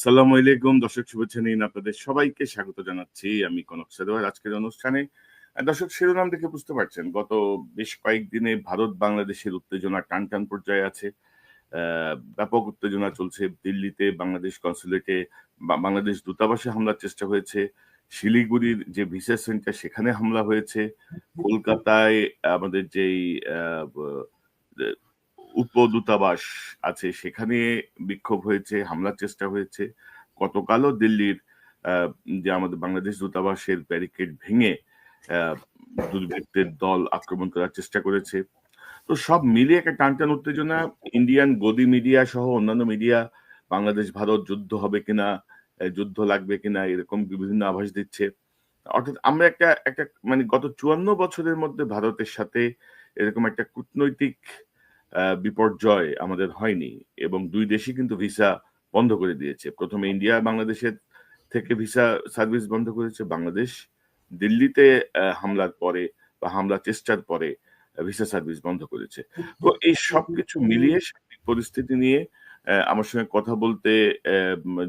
আসসালামু আলাইকুম দর্শক, শুভেচ্ছা নিন, আপনাদের সবাইকে স্বাগত জানাচ্ছি আমি কনক সাদওয়ার আজকের অনুষ্ঠানে। দর্শক, শিরোনাম দেখে বুঝতে পারছেন গত বেশ কয়েকদিনে ভারত বাংলাদেশের উত্তেজনা টান টান পর্যায়ে আছে। ব্যাপক উত্তেজনা চলছে দিল্লিতে, বাংলাদেশ কনসুলেটে, বাংলাদেশ দূতাবাসে হামলার চেষ্টা হয়েছে। শিলিগুড়ির যে ভিসা সেন্টার সেখানে হামলা হয়েছে। কলকাতায় আমাদের যেই উপদূতাবাস আছে সেখানে বিক্ষোভ হয়েছে, হামলার চেষ্টা হয়েছে। গতকালও দিল্লির যে আমাদের বাংলাদেশ দূতাবাসের ব্যারিকেড ভেঙে আহ, দুর্বৃত্তের দল আক্রমণ করার চেষ্টা করেছে। তো সব মিলিয়ে একটা টানটান উত্তেজনা। ইন্ডিয়ান গদি মিডিয়া সহ অন্যান্য মিডিয়া বাংলাদেশ ভারত যুদ্ধ হবে কিনা, যুদ্ধ লাগবে কিনা, এরকম বিভিন্ন আভাস দিচ্ছে। অর্থাৎ আমরা একটা একটা মানে গত 54 বছরের মধ্যে ভারতের সাথে এরকম একটা কূটনৈতিক বিপর্যয় আমাদের হয়নি, এবং দুই দেশই কিন্তু ভিসা বন্ধ করে দিয়েছে। প্রথমে ইন্ডিয়া বাংলাদেশের থেকে ভিসা সার্ভিস বন্ধ করেছে, বাংলাদেশ দিল্লিতে হামলার পরে বা হামলা চেষ্টার পরে ভিসা সার্ভিস বন্ধ করেছে। তো এই সবকিছু মিলিয়ে সার্বিক পরিস্থিতি নিয়ে আমার সঙ্গে কথা বলতে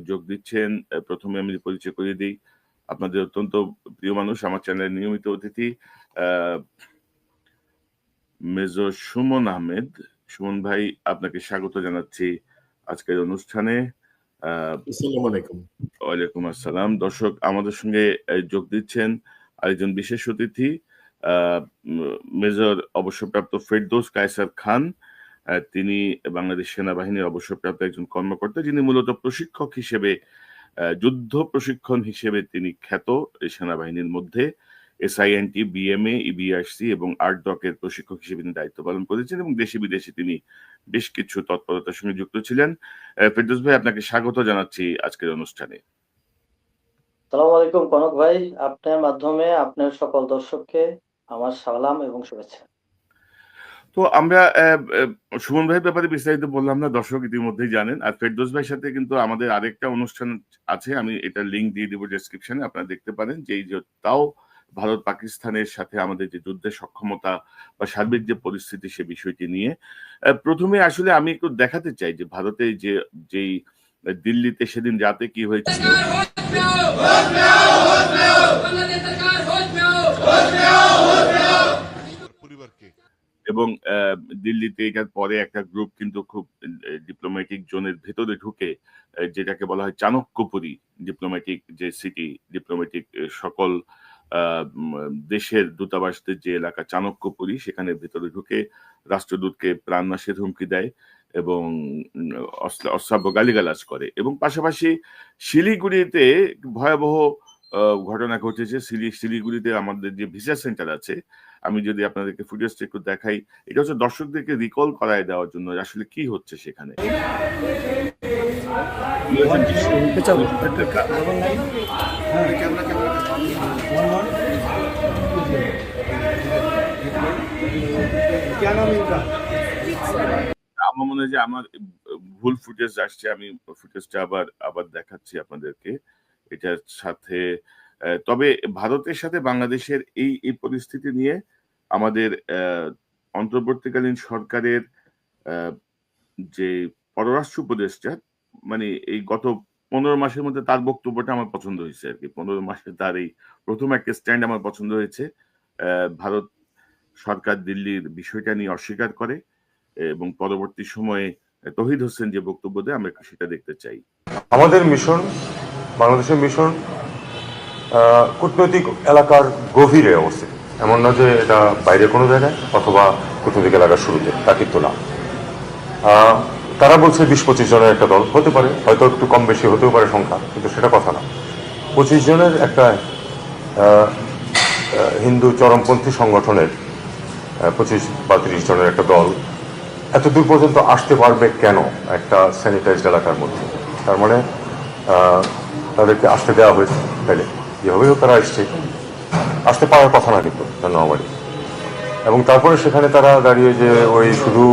যোগ দিচ্ছেন। প্রথমে আমি পরিচয় করিয়ে দিই, আপনাদের অত্যন্ত প্রিয় মানুষ, আমার চ্যানেলের নিয়মিত অতিথি মেজর সুমন আহমেদ। সুমন ভাই, আপনাকে স্বাগত জানাচ্ছি আজকের অনুষ্ঠানে। আসসালামু আলাইকুম। ওয়ালাইকুম আসসালাম। দর্শক, আমাদের সঙ্গে যোগ দিচ্ছেন আরেকজন বিশেষ অতিথি, মেজর অবসরপ্রাপ্ত ফেরদৌস কায়সার খান। তিনি বাংলাদেশ সেনাবাহিনীর অবসরপ্রাপ্ত একজন কর্মকর্তা, যিনি মূলত প্রশিক্ষক হিসেবে, যুদ্ধ প্রশিক্ষণ হিসেবে তিনি খ্যাত। সেনাবাহিনীর মধ্যে এসআইএনটি, বিএমএ, ইবিআরসি এবং আরডকের প্রশিক্ষক হিসেবে তিনি দায়িত্ব পালন করেছেন, এবং দেশে বিদেশে তিনি বেশ কিছু তৎপরতার সঙ্গে যুক্ত ছিলেন। ফেরদৌস ভাই, আপনাকে স্বাগত জানাচ্ছি আজকের অনুষ্ঠানে। আসসালামু আলাইকুম কনক ভাই, আপনার মাধ্যমে আপনার সকল দর্শককে আমার সালাম এবং শুভেচ্ছা। তো আমরা সুমন ভাইয়ের ব্যাপারে বিস্তারিত বললাম না, দর্শক ইতিমধ্যেই জানেন। আর ফেরদৌস ভাইয়ের সাথে কিন্তু আমাদের আরেকটা অনুষ্ঠান আছে, আমি এটা লিঙ্ক দিয়ে দিব ডেসক্রিপশনে, আপনারা দেখতে পারেন। যে তাও ভারত পাকিস্তানের সাথে আমাদের যে যুদ্ধের সক্ষমতা বা সার্বিক যে পরিস্থিতি, সে বিষয়টি নিয়ে প্রথমে আসলে আমি একটু দেখাতে চাই যে ভারতে যেই দিল্লিতে সেদিন রাতে কি হয়েছিল, এবং দিল্লিতে এটার পরে একটা গ্রুপ কিন্তু খুব ডিপ্লোম্যাটিক জোনের ভেতরে ঢুকে, যেটাকে বলা হয় চাণক্যপুরী ডিপ্লোম্যাটিক যে সিটি, ডিপ্লোম্যাটিক সকল দেশের দূতাবাসদের যে এলাকা চাণক্যপুরী, সেখানে ভেতরে ঢুকে রাষ্ট্রদূতকে প্রাণনাশের হুমকি দেয় এবং অশ্রাব্য গালিগালাজ করে। এবং পাশাপাশি শিলিগুড়িতে ভয়াবহ ঘটনা ঘটেছে। শিলিগুড়িতে আমাদের যে ভিসা সেন্টার আছে, আমি যদি আপনাদেরকে ফুটেজটা একটু দেখাই, এটা হচ্ছে দর্শকদেরকে রিকল করায় দেওয়ার জন্য আসলে কি হচ্ছে সেখানে। আমার মনে হয় যে আমার ভুল ফুটেজ আসছে, আমি ফুটেজটা আবার দেখাচ্ছি আপনাদেরকে এটার সাথে। তবে ভারতের সাথে বাংলাদেশের এই পরিস্থিতি নিয়ে আমাদের অন্তর্বর্তীকালীন সরকারের যে পররাষ্ট্র উপদেষ্টা, মানে এই গত 15 মাসের মধ্যে তার বক্তব্যটা আমার পছন্দ হয়েছে আর কি। 15 মাসে তার এই প্রথম একটা স্ট্যান্ড আমার পছন্দ হয়েছে। ভারত সরকার দিল্লির বিষয়টা নিয়ে অস্বীকার করে, এবং পরবর্তী সময়ে তৌহিদ হোসেন যে বক্তব্য দেয়, আমরা সেটা দেখতে চাই। আমাদের মিশন, বাংলাদেশের মিশন কূটনৈতিক এলাকার গভীরে অবস্থিত, এমন না যে এটা বাইরে কোনো জায়গায় অথবা কূটনৈতিক এলাকার শুরুতে, তা কিন্তু না। তারা বলছে 20-25 জনের একটা দল হতে পারে, হয়তো একটু কম বেশি হতেও পারে সংখ্যা, কিন্তু সেটা কথা না। 25 জনের একটা হিন্দু চরমপন্থী সংগঠনের 25 বা 30 জনের একটা দল এত দূর পর্যন্ত আসতে পারবে কেন একটা স্যানিটাইজড এলাকার মধ্যে? তার মানে তাদেরকে আসতে দেওয়া হয়েছে, তাইলে যেভাবেই হোক তারা আসতে পারার কথা না কিন্তু নরমালি। এবং তারপরে সেখানে তারা দাঁড়িয়ে যে শুধু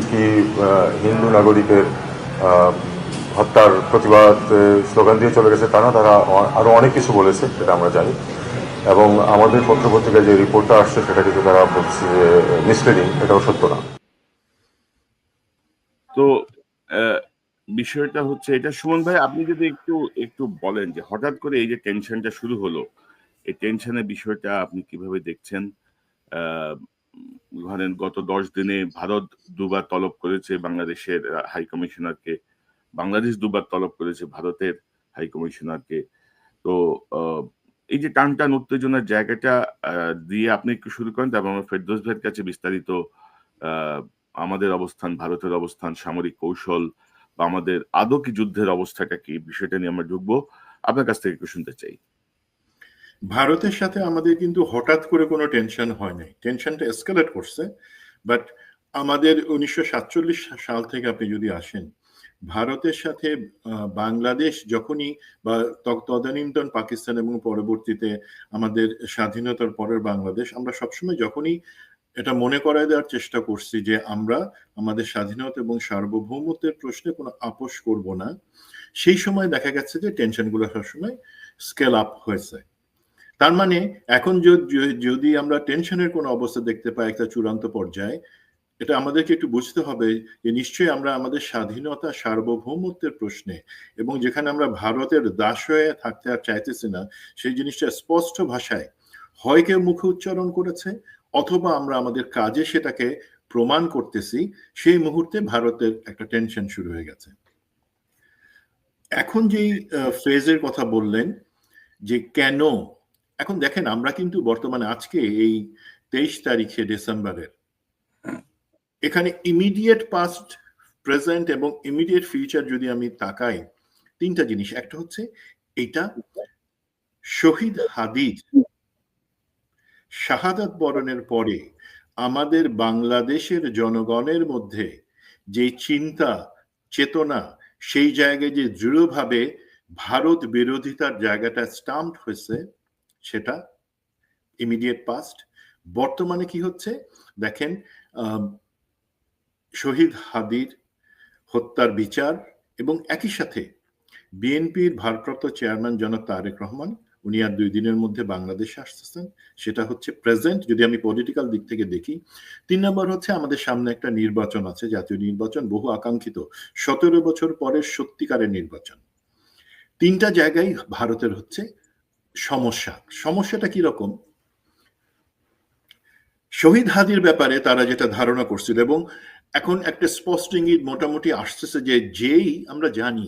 কি হিন্দু নাগরিকের হত্যার প্রতিবাদ স্লোগান দিয়ে চলে গেছে তা না, তারা আরো অনেক কিছু বলেছে, সেটা আমরা জানি। এবং আমাদের পত্রপত্রিকায় যে রিপোর্টটা আসছে সেটা কিন্তু তারা বলছে মিসলিডিং, এটাও সত্য না। তো বিষয়টা হচ্ছে এটা, সুমন ভাই আপনি যদি একটু একটু বলেন যে হঠাৎ করে এই যে টেনশনটা শুরু হলো, এই টেনশনের বিষয়টা আপনি কিভাবে দেখছেন? আহ, ধরেন গত 10 দিনে ভারত দুবার তলব করেছে বাংলাদেশের হাই কমিশনারকে, বাংলাদেশ দুবার তলব করেছে ভারতের হাই কমিশনারকে। তো আহ, এই যে টান টান উত্তেজনার জায়গাটা দিয়ে আপনি একটু শুরু করেন, তারপর আমরা ফেরদৌস ভাইয়ের কাছে বিস্তারিত আহ, আমাদের অবস্থান, ভারতের অবস্থান, সামরিক কৌশল বা আমাদের আদৌ কি যুদ্ধের অবস্থাটা কি, বিষয়টা নিয়ে আমরা ঢুকবো। আপনার কাছ থেকে একটু শুনতে চাই। ভারতের সাথে আমাদের কিন্তু হঠাৎ করে কোনো টেনশন হয় নাই, টেনশনটা এসকালেট করছে। বাট আমাদের 1947 সাল থেকে আপনি যদি আসেন, ভারতের সাথে বাংলাদেশ যখনই বা তদানীন্তন পাকিস্তান এবং পরবর্তীতে আমাদের স্বাধীনতার পরের বাংলাদেশ, আমরা সবসময় যখনই এটা মনে করায় দেওয়ার চেষ্টা করছি যে আমরা আমাদের স্বাধীনতা এবং সার্বভৌমত্বের প্রশ্নে কোনো আপোষ করব না, সেই সময় দেখা গেছে যে টেনশনগুলো সবসময় স্কেল আপ হয়েছে। তার মানে এখন যদি আমরা টেনশনের কোনো অবস্থা দেখতে পাই একটা চূড়ান্ত পর্যায়ে, এটা আমাদেরকে একটু বুঝতে হবে যে নিশ্চয়ই আমরা আমাদের স্বাধীনতা সার্বভৌমত্বের প্রশ্নে, এবং যেখানে আমরা ভারতের দাস হয়ে থাকতে আর চাইতেছি না, সেই জিনিসটা স্পষ্ট ভাষায় হয় কেউ মুখে উচ্চারণ করেছে অথবা আমরা আমাদের কাজে সেটাকে প্রমাণ করতেছি, সেই মুহূর্তে ভারতের একটা টেনশন শুরু হয়ে গেছে। এখন যেই ফেজের কথা বললেন যে কেন, এখন দেখেন আমরা কিন্তু বর্তমানে আজকে এই 23 তারিখে ডিসেম্বরের, এখানে ইমিডিয়েট পাস্ট, প্রেজেন্ট এবং ইমিডিয়েট ফিউচার যদি আমি তাকাই, তিনটা জিনিস। একটা হচ্ছে এটা শহীদ হাদির শাহাদাত বরণের পরে আমাদের বাংলাদেশের জনগণের মধ্যে যে চিন্তা চেতনা, সেই জায়গায় যে দৃঢ়ভাবে ভারত বিরোধিতার জায়গাটা স্টাম্পড হয়েছে, সেটা ইমিডিয়েট পাস্ট। বর্তমানে কি হচ্ছে দেখেন, শহীদ হাদির হত্যার বিচার এবং একই সাথে বিএনপির ভারপ্রাপ্ত চেয়ারম্যান জনাব তারেক রহমান, উনি আর 2 দিনের মধ্যে বাংলাদেশে আসতেছেন, সেটা হচ্ছে প্রেজেন্ট যদি আমি পলিটিক্যাল দিক থেকে দেখি। 3 নম্বর হচ্ছে আমাদের সামনে একটা নির্বাচন আছে, জাতীয় নির্বাচন, বহু আকাঙ্ক্ষিত 17 বছর পরের সত্যিকারের নির্বাচন। তিনটা জায়গায় ভারতের হচ্ছে সমস্যাটা কি রকম? শহীদ হাদির ব্যাপারে তারা যেটা ধারণা করছিল, এবং এখন একটা স্পষ্ট ইঙ্গিত মোটামুটি আসতেছে যে যেই আমরা জানি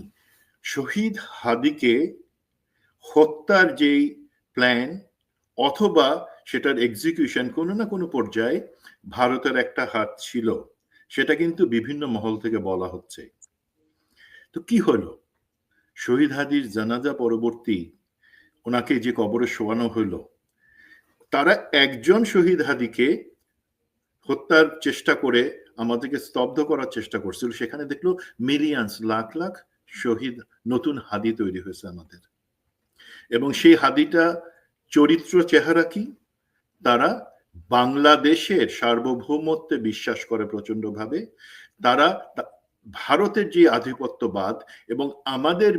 শহীদ হাদিকে হত্যার যেই প্ল্যান অথবা সেটার এক্সিকিউশন কোনো না কোনো পর্যায়ে ভারতের একটা হাত ছিল, সেটা কিন্তু বিভিন্ন মহল থেকে বলা হচ্ছে। তো কি হলো, শহীদ হাদির জানাজা পরবর্তী ওনাকে যে কবরে শোয়ানো হলো, তারা একজন শহীদ হাদিকে হত্যার চেষ্টা করে আমাদেরকে স্তব্ধ করার চেষ্টা করছিল, সেখানে দেখলো মিলিয়ন্স, লাখ লাখ শহীদ, নতুন হাদি তৈরি হয়েছে আমাদের। এবং সেই হাদিটা চরিত্র চেহারা কি? তারা বাংলাদেশের সার্বভৌমত্বে বিশ্বাস করে প্রচন্ডভাবে, তারা ভারতের যে আধিপত্যবাদ এবং আমাদের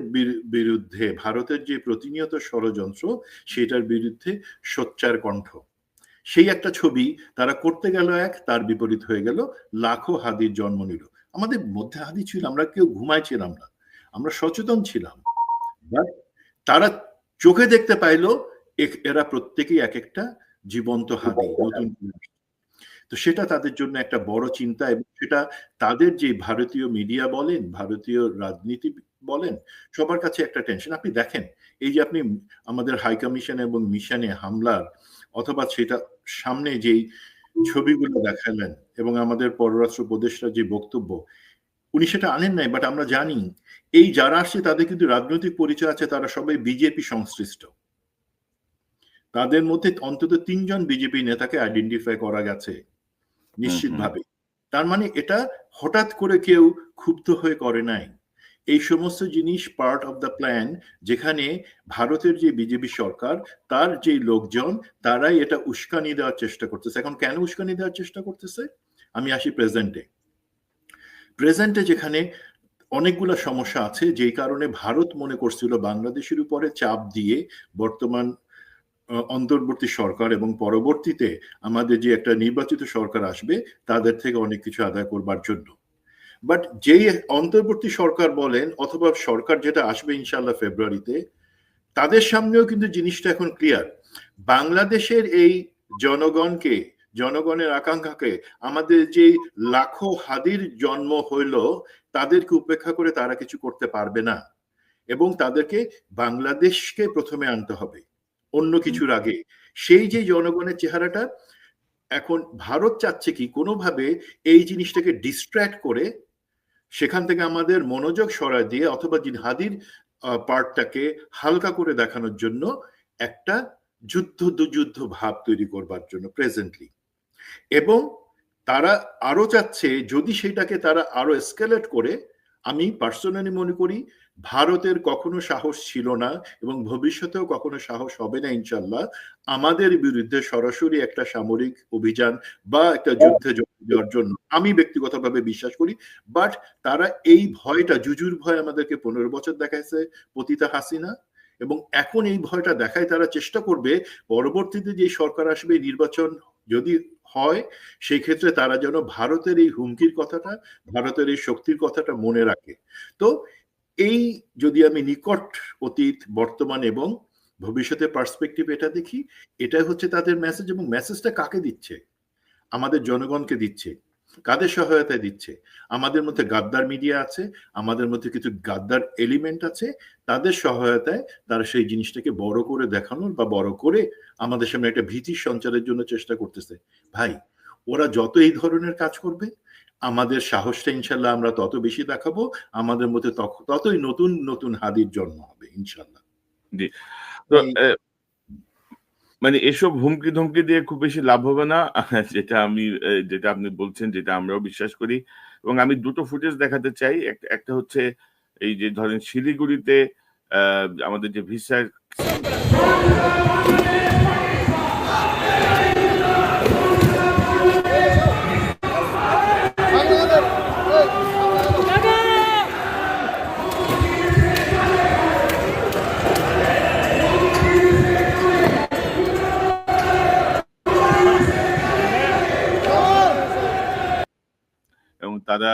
বিরুদ্ধে ভারতের যে প্রতিনিয়ত ষড়যন্ত্র, সেটার বিরুদ্ধে সোচ্চার কণ্ঠ। সেই একটা ছবি তারা করতে গেল এক, তার বিপরীত হয়ে গেল, লাখো হাদির জন্ম নিল। আমাদের মধ্যে হাদি ছিল, আমরা কেউ ঘুমাইছিলাম না, আমরা সচেতন ছিলাম। তারা চোখে দেখতে পাইলো এরা প্রত্যেকেই এক একটা জীবন্ত হাদি, নতুন। তো সেটা তাদের জন্য একটা বড় চিন্তা, এবং সেটা তাদের যে ভারতীয় মিডিয়া বলেন, ভারতীয় রাজনীতি বলেন, সবার কাছে একটা টেনশন। আপনি দেখেন এই যে আপনি আমাদের হাই কমিশন এবং মিশনে হামলার অথবা সেটা সামনে যেই ছবিগুলো দেখালেন এবং আমাদের পররাষ্ট্র উপদেষ্টার যে বক্তব্য, উনি সেটা আনেন নাই, বাট আমরা জানি এই যারা আসছে তাদের কিন্তু রাজনৈতিক পরিচয় আছে, তারা সবাই বিজেপি সংশ্লিষ্ট। তাদের মধ্যে অন্তত 3 জন বিজেপি নেতাকে আইডেন্টিফাই করা গেছে নিশ্চিতভাবে। তার মানে এটা হঠাৎ করে কেউ ক্ষুব্ধ হয়ে করে নাই, এই সমস্ত জিনিস পার্ট অফ দ্য প্ল্যান, যেখানে ভারতের যে বিজেপি সরকার, তার যে লোকজন, তারাই এটা উস্কানি দেওয়ার চেষ্টা করতেছে। এখন কেন উস্কানি দেওয়ার চেষ্টা করতেছে? আমি আসি প্রেজেন্টে যেখানে অনেকগুলো সমস্যা আছে, যেই কারণে ভারত মনে করছিল বাংলাদেশের উপরে চাপ দিয়ে বর্তমান অন্তর্বর্তী সরকার এবং পরবর্তীতে আমাদের যে একটা নির্বাচিত সরকার আসবে, তাদের থেকে অনেক কিছু আদায় করবার জন্য। বাট যেই অন্তর্বর্তী সরকার বলেন অথবা সরকার যেটা আসবে ইনশাল্লাহ ফেব্রুয়ারিতে, তাদের সামনেও কিন্তু জিনিসটা এখন ক্লিয়ার। বাংলাদেশের এই জনগণকে, জনগণের আকাঙ্ক্ষাকে, আমাদের যে লাখো হাদির জন্ম হইল, তাদেরকে উপেক্ষা করে তারা কিছু করতে পারবে না, এবং তাদেরকে বাংলাদেশকে প্রথমে আনতে হবে অন্য কিছুর আগে। সেই যে জনগণের চেহারাটা, এখন ভারত চাচ্ছে কি কোনোভাবে এই জিনিসটাকে ডিস্ট্র্যাক্ট করে সেখান থেকে আমাদের মনোযোগ সরায় দিয়ে অথবা জিহাদির পার্টটাকে হালকা করে দেখানোর জন্য একটা যুদ্ধ ভাব তৈরি করবার জন্য প্রেজেন্টলি। এবং তারা আরো চাচ্ছে যদি সেটাকে তারা আরো এসকেলেট করে, আমি পার্সোনালি মনে করি ভারতের কখনো সাহস ছিল না এবং ভবিষ্যতেও কখনো সাহস হবে না ইনশাল্লাহ আমাদের বিরুদ্ধে সরাসরি একটা সামরিক অভিযান বা একটা যুদ্ধে যোগ দেওয়ার জন্য। আমি ব্যক্তিগতভাবে বিশ্বাস করি, বাট তারা এই ভয়টা, জুজুর ভয় আমাদেরকে 15 বছর দেখাইছে পতিতা হাসিনা, এবং এখন এই ভয়টা দেখায় তারা চেষ্টা করবে পরবর্তীতে যে সরকার আসবে, নির্বাচন যদি হয়, সেই ক্ষেত্রে তারা যেন ভারতের এই হুমকির কথাটা, ভারতের এই শক্তির কথাটা মনে রাখে। তো এই যদি আমি নিকট অতীত, বর্তমান এবং ভবিষ্যতের পার্সপেক্টিভ এটা দেখি, এটাই হচ্ছে তাদের মেসেজ। এবং মেসেজটা কাকে দিচ্ছে? আমাদের জনগণকে দিচ্ছে। কাদের সহায়তায় দিচ্ছে? আমাদের মধ্যে গাদ্দার মিডিয়া আছে, আমাদের মধ্যে কিছু গাদ্দার এলিমেন্ট আছে, তাদের সহায়তায় তারা সেই জিনিসটাকে বড় করে দেখানোর বা বড় করে আমাদের সামনে একটা ভীতি সঞ্চারের জন্য চেষ্টা করতেছে। ভাই, ওরা যত এই ধরনের কাজ করবে, আমাদের সাহসটা ইনশাল্লাহ আমরা তত বেশি দেখাবো, আমাদের মধ্যে ততই নতুন নতুন হাদির জন্ম হবে ইনশাল্লাহ। জি। তো মানে এসব হুমকি ধমকি দিয়ে খুব বেশি লাভ হবে না, যেটা আপনি বলছেন, যেটা আমরাও বিশ্বাস করি। এবং আমি দুটো ফুটেজ দেখাতে চাই। একটা হচ্ছে এই যে ধরেন শিলিগুড়িতে আমাদের যে ভিসা এবং তারা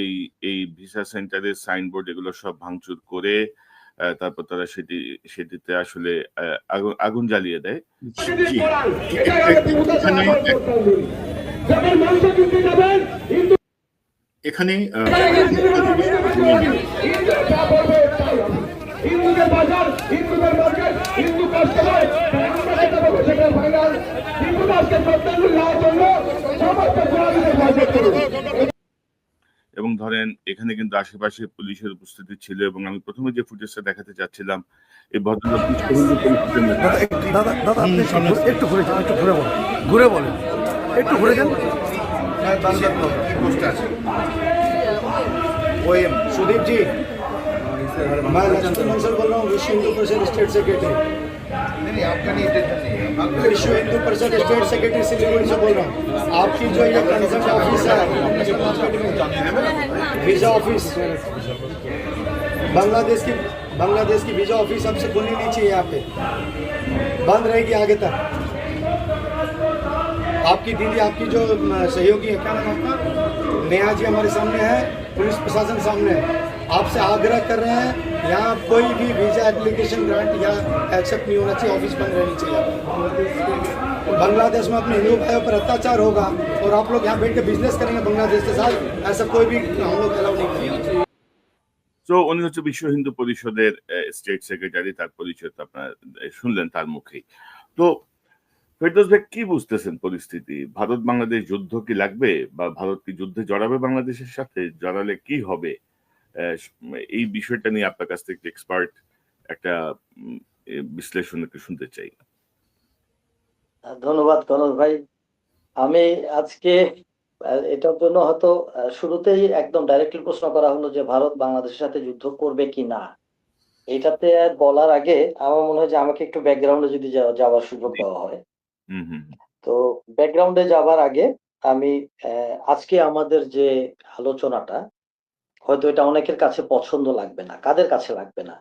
এই এই ভিসা সেন্টারের সাইনবোর্ড এগুলো সব ভাঙচুর করে তারপর তারা সেটিতে আসলে আগুন জ্বালিয়ে দেয়। এখানে এবং ধরেন এখানে কিন্তু আশেপাশে পুলিশের উপস্থিতি ছিল, এবং আমি প্রথমে যে ফুটেজটা দেখাতে চাচ্ছিলাম, এই ভদ্রলোক একটু ঘুরে বলেন, একটু ঘুরে যান। सुदीप जी, मैं लक्ष्मण मंसल बोल रहा हूँ, विश्व हिंदू परिषद स्टेट सेक्रेटरी। विश्व हिंदू परिषद स्टेट सेक्रेटरी सिलीगुड़ी से बोल रहा हूँ। आपकी जो ये कंसर्न ऑफिस है, वीजा ऑफिस, बांग्लादेश की वीजा ऑफिस हमसे खुलनी नहीं चाहिए, यहाँ पे बंद रहेगी आगे तक। आपकी दीदी, आपकी जो सहयोगी है, क्या नाम आपका, नेहा जी हमारे सामने है, पुलिस प्रशासन सामने है, आपसे आग्रह कर रहे हैं यहाँ कोई भी वीजा एप्लीकेशन ग्रांट या एक्सेप्ट नहीं होना चाहिए, ऑफिस बंद रहनी चाहिए। बांग्लादेश में अपने हिंदू भाइयों पर अत्याचार होगा और आप लोग यहाँ बैठ के बिजनेस करेंगे बांग्लादेश के साथ, ऐसा कोई भी हम लोग अलाउ नहीं करेंगे। তো উনি হচ্ছে বিশ্ব হিন্দু পরিষদের স্টেট সেক্রেটারি, তার পরিচয় তো আপনারা শুনলেন তার মুখেই। তো ফেরদৌস ভাই, কি বুঝতেছেন পরিস্থিতি? ভারত বাংলাদেশ যুদ্ধ কি লাগবে, বা ভারত কি যুদ্ধে জড়াবে বাংলাদেশের সাথে? জড়ালে কি হবে? এই বিষয়টা নিয়ে আপনার কাছ থেকে এক্সপার্ট একটা বিশ্লেষণ একটু শুনতে চাই। ধন্যবাদ কনক ভাই। আমি আজকে এটার জন্য হয়তো শুরুতেই একদম ডাইরেক্টলি প্রশ্ন করা হলো যে ভারত বাংলাদেশের সাথে যুদ্ধ করবে কি না, এটাতে বলার আগে আমার মনে হয় যে আমাকে একটু ব্যাকগ্রাউন্ডে যদি যাওয়ার সুযোগ দেওয়া হয়। তো ব্যাকগ্রাউন্ডে যাওয়ার আগে আমি আজকে আমাদের যে আলোচনাটা, হয়তো এটা অনেকের কাছে পছন্দ লাগবে না। কাদের কাছে লাগবে না?